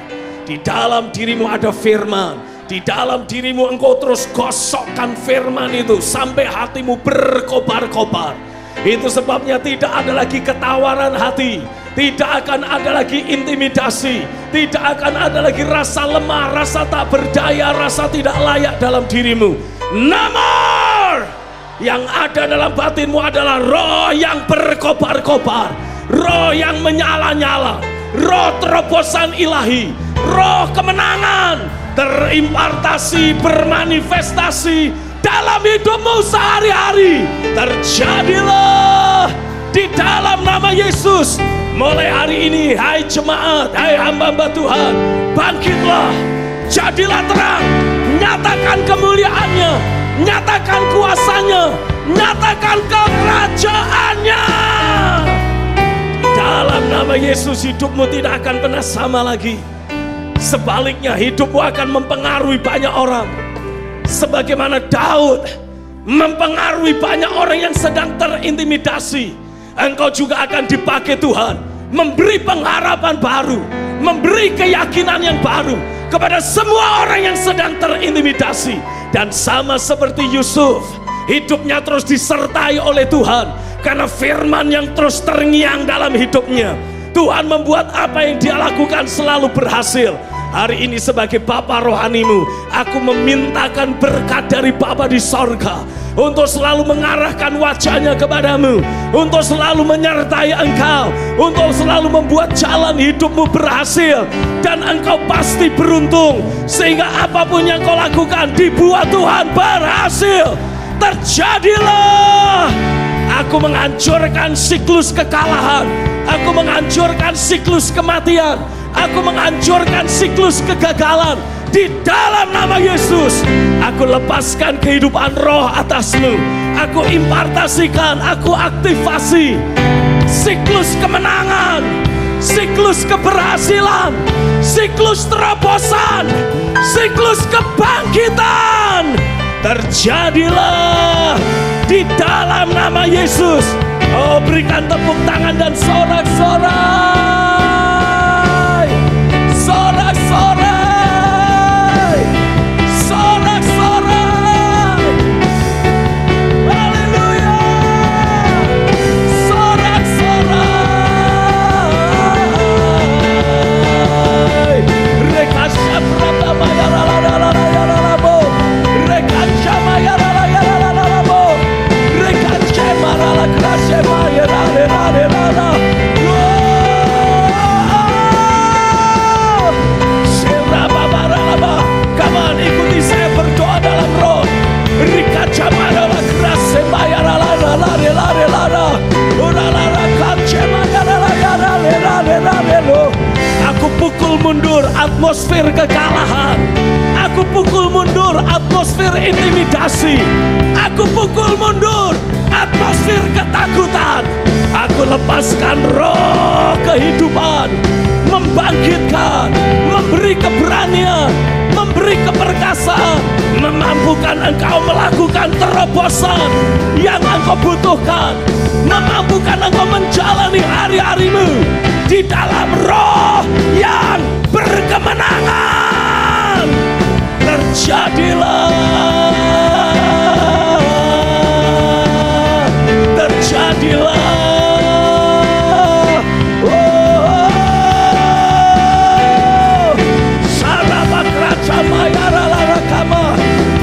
Speaker 1: Di dalam dirimu ada firman. Di dalam dirimu engkau terus gosokkan firman itu sampai hatimu berkobar-kobar. Itu sebabnya tidak ada lagi ketawaran hati. Tidak akan ada lagi intimidasi. Tidak akan ada lagi rasa lemah, rasa tak berdaya, rasa tidak layak dalam dirimu. Namun yang ada dalam batinmu adalah roh yang berkobar-kobar, roh yang menyala-nyala, roh terobosan ilahi, roh kemenangan terimpartasi, bermanifestasi dalam hidupmu sehari-hari. Terjadilah di dalam nama Yesus. Mulai hari ini, hai jemaat, hai hamba-hamba Tuhan, bangkitlah, jadilah terang, nyatakan kemuliaannya, nyatakan kuasanya, nyatakan kerajaannya. Dalam nama Yesus hidupmu tidak akan pernah sama lagi. Sebaliknya hidupmu akan mempengaruhi banyak orang. Sebagaimana Daud mempengaruhi banyak orang yang sedang terintimidasi. Engkau juga akan dipakai Tuhan, memberi pengharapan baru, memberi keyakinan yang baru kepada semua orang yang sedang terintimidasi. Dan sama seperti Yusuf, hidupnya terus disertai oleh Tuhan karena firman yang terus terngiang dalam hidupnya. Tuhan membuat apa yang dia lakukan selalu berhasil. Hari ini sebagai Bapa rohanimu, aku memintakan berkat dari Bapa di sorga untuk selalu mengarahkan wajahnya kepadamu, untuk selalu menyertai engkau, untuk selalu membuat jalan hidupmu berhasil. Dan engkau pasti beruntung, sehingga apapun yang kau lakukan dibuat Tuhan berhasil. Terjadilah. Aku menghancurkan siklus kekalahan, aku menghancurkan siklus kematian, aku menghancurkan siklus kegagalan. Di dalam nama Yesus, aku lepaskan kehidupan roh atasmu. Aku impartasikan, aku aktivasi siklus kemenangan, siklus keberhasilan, siklus terobosan, siklus kebangkitan. Terjadilah di dalam nama Yesus. Oh, berikan tepuk tangan dan sorak-sorai, sorak-sorai, sorak-sorai. Haleluya, sorak-sorai. Rekasya berapa bayar la-la-la-la-la-la-la-bo. Rekasya bayar la-la-la-la-la-la-bo. Rekasya marala krasya bayar la-la-la-la-la. Come on, ikuti saya berdoa dalam roh. Rekasya marala krasya bayar la-la-la-la-la-la. Ula-la-la krasya bayar la-la-la-la-la-la. Aku pukul mundur atmosfer kekalahan. Aku pukul mundur atmosfer intimidasi. Aku pukul mundur atmosfer ketakutan. Aku lepaskan roh kehidupan, membangkitkan, memberi keberanian, memberi keperkasaan, memampukan engkau melakukan terobosan yang engkau butuhkan, memampukan engkau menjalani hari-harimu di dalam roh yang berkemenangan. Terjadilah, terjadilah.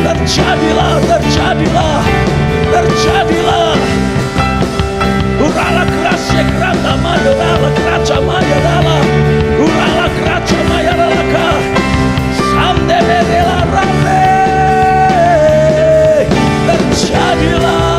Speaker 1: Terjadilah, terjadilah, terjadilah. Urala kerasya keranda madurala keraja mayarala. Urala keraja mayaralaka. Samde berela rame. Terjadilah.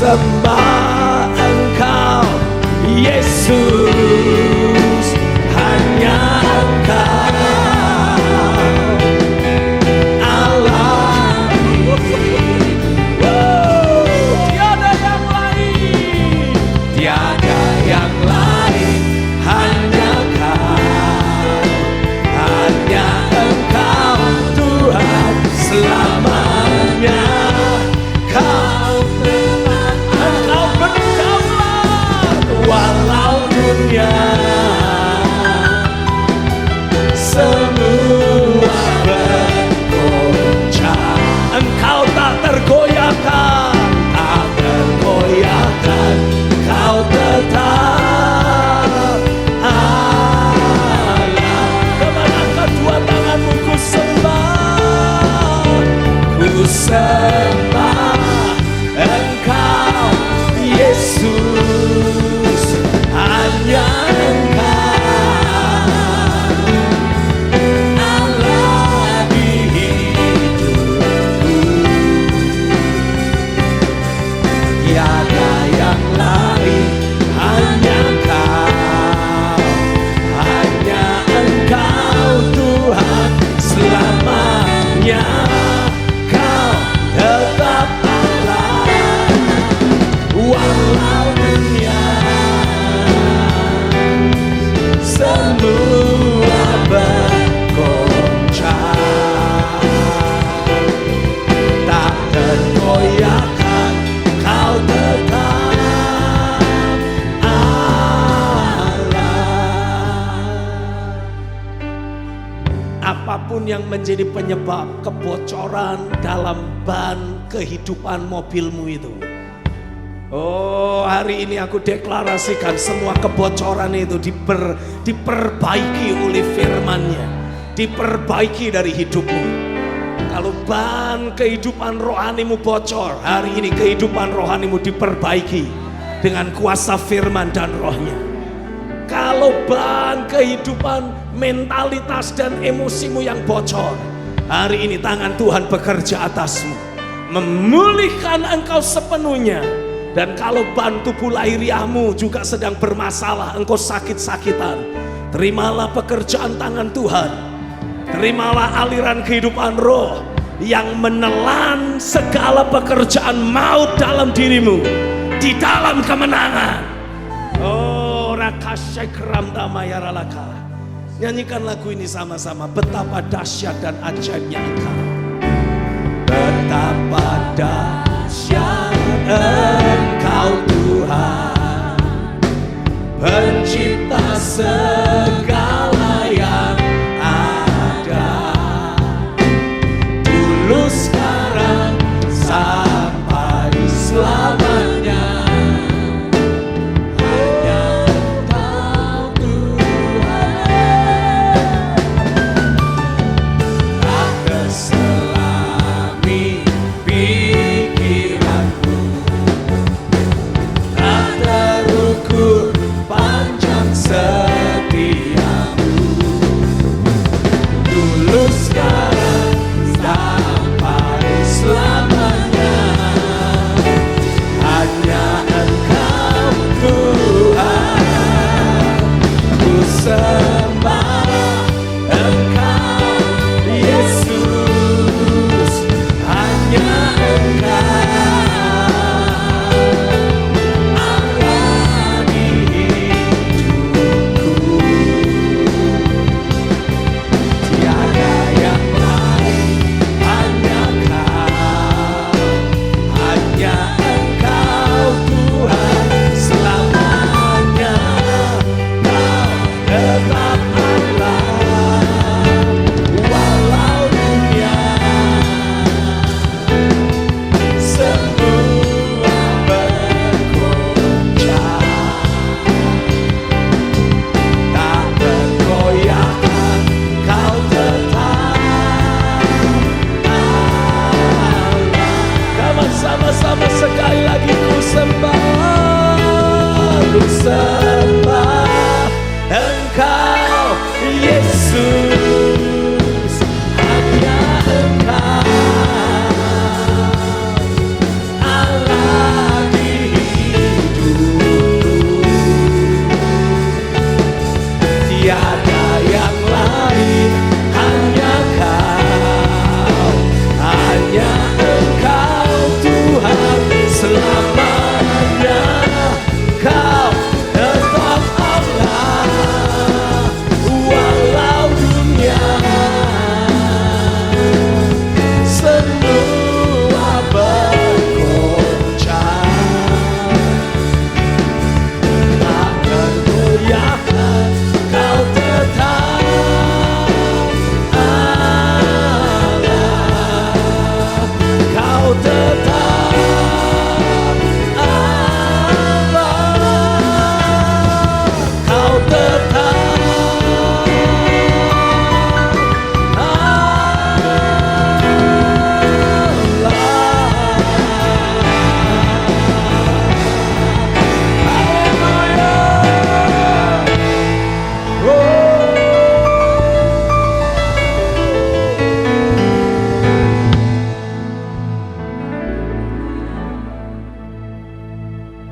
Speaker 1: Sembah Engkau Yesus, hanya Engkau Allah. Tiada yang lain, tiada yang lain, hanya Engkau, hanya Engkau Tuhan selamanya. Walau dunia semua bergoncang, Engkau tak tergoyahkan, tak tergoyahkan. Kau tetap Allah. Kemana kedua tanganmu ku sembah, ku sembah Engkau Yesus, hanya Engkau Allah di hidupku. Tiada yang lain, hanya Engkau, hanya Engkau Tuhan selamanya. Kau tetap Allah walau dunia semua bergoncang, tak tergoyahkan. Kau tetap Allah. Apapun yang menjadi penyebab kebocoran dalam ban kehidupan mobilmu itu, oh, hari ini aku deklarasikan semua kebocoran itu diperbaiki oleh firman-Nya, diperbaiki dari hidupmu. Kalau ban kehidupan rohanimu bocor, hari ini kehidupan rohanimu diperbaiki dengan kuasa firman dan rohnya. Kalau ban kehidupan mentalitas dan emosimu yang bocor, hari ini tangan Tuhan bekerja atasmu, memulihkan engkau sepenuhnya. Dan kalau ban tubuh lahiriahmu juga sedang bermasalah, engkau sakit-sakitan, terimalah pekerjaan tangan Tuhan. Terimalah aliran kehidupan roh yang menelan segala pekerjaan maut dalam dirimu di dalam kemenangan. Oh, Rakasya Kramda Mayaralaka. Nyanyikan lagu ini sama-sama. Betapa dahsyat dan ajaibnya Engkau. Betapa dahsyat Engkau Tuhan, pencipta segala yang ada, dulu sekarang sampai selamanya. Hanya Engkau Tuhan, tak terselami pikiranku, tak terukur panjang setiamu, dulu sekarang sampai selamanya.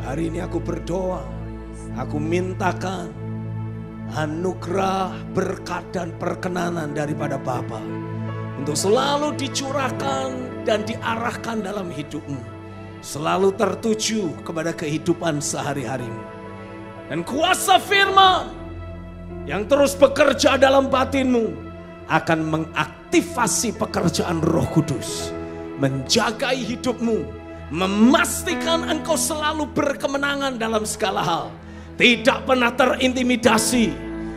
Speaker 1: Hari ini aku berdoa, aku mintakan anugerah, berkat dan perkenanan daripada Bapa untuk selalu dicurahkan dan diarahkan dalam hidupmu. Selalu tertuju kepada kehidupan sehari-harimu. Dan kuasa firman yang terus bekerja dalam batinmu akan mengaktifasi pekerjaan Roh Kudus. Menjagai hidupmu, memastikan engkau selalu berkemenangan dalam segala hal. Tidak pernah terintimidasi,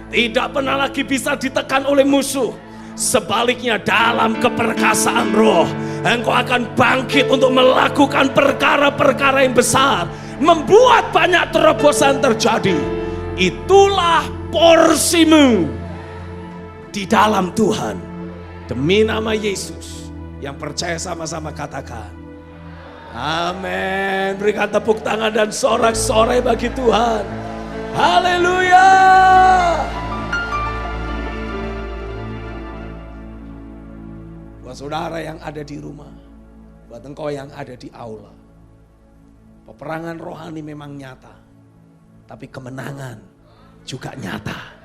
Speaker 1: tidak pernah lagi bisa ditekan oleh musuh. Sebaliknya dalam keperkasaan roh, engkau akan bangkit untuk melakukan perkara-perkara yang besar. Membuat banyak terobosan terjadi. Itulah porsimu di dalam Tuhan. Demi nama Yesus, yang percaya sama-sama katakan amin. Berikan tepuk tangan dan sorak-sorai bagi Tuhan. Haleluya. Buat saudara yang ada di rumah, buat engkau yang ada di aula, peperangan rohani memang nyata, tapi kemenangan juga nyata.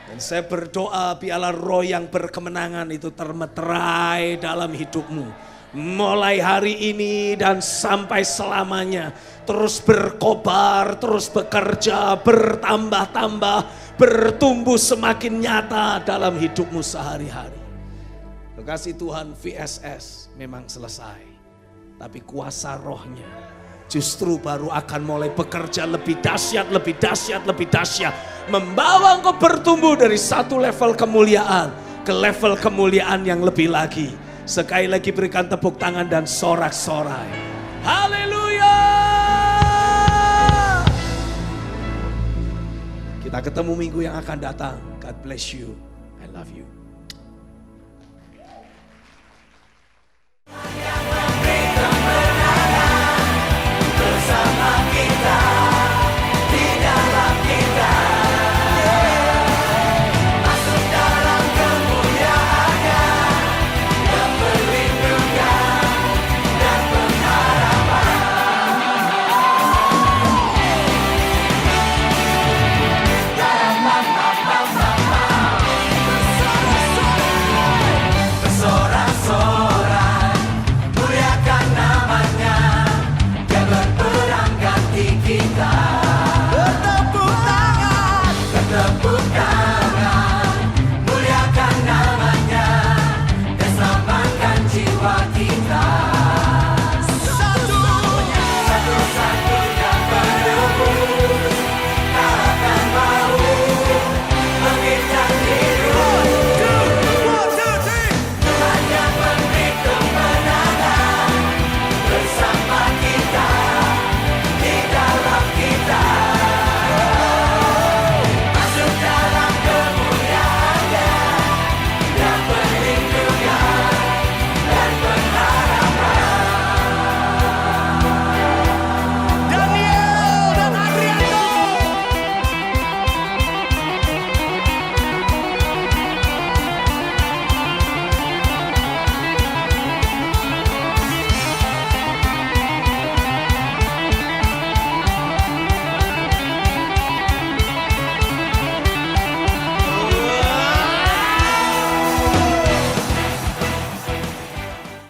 Speaker 1: Dan saya berdoa biarlah roh yang berkemenangan itu termeterai dalam hidupmu. Mulai hari ini dan sampai selamanya. Terus berkobar, terus bekerja, bertambah-tambah, bertumbuh semakin nyata dalam hidupmu sehari-hari. Kekasih Tuhan, VSS memang selesai. Tapi kuasa rohnya justru baru akan mulai bekerja lebih dahsyat, lebih dahsyat, lebih dahsyat. Membawa engkau bertumbuh dari satu level kemuliaan ke level kemuliaan yang lebih lagi. Sekali lagi berikan tepuk tangan dan sorak-sorai. Haleluya. Kita ketemu minggu yang akan datang. God bless you. I love you.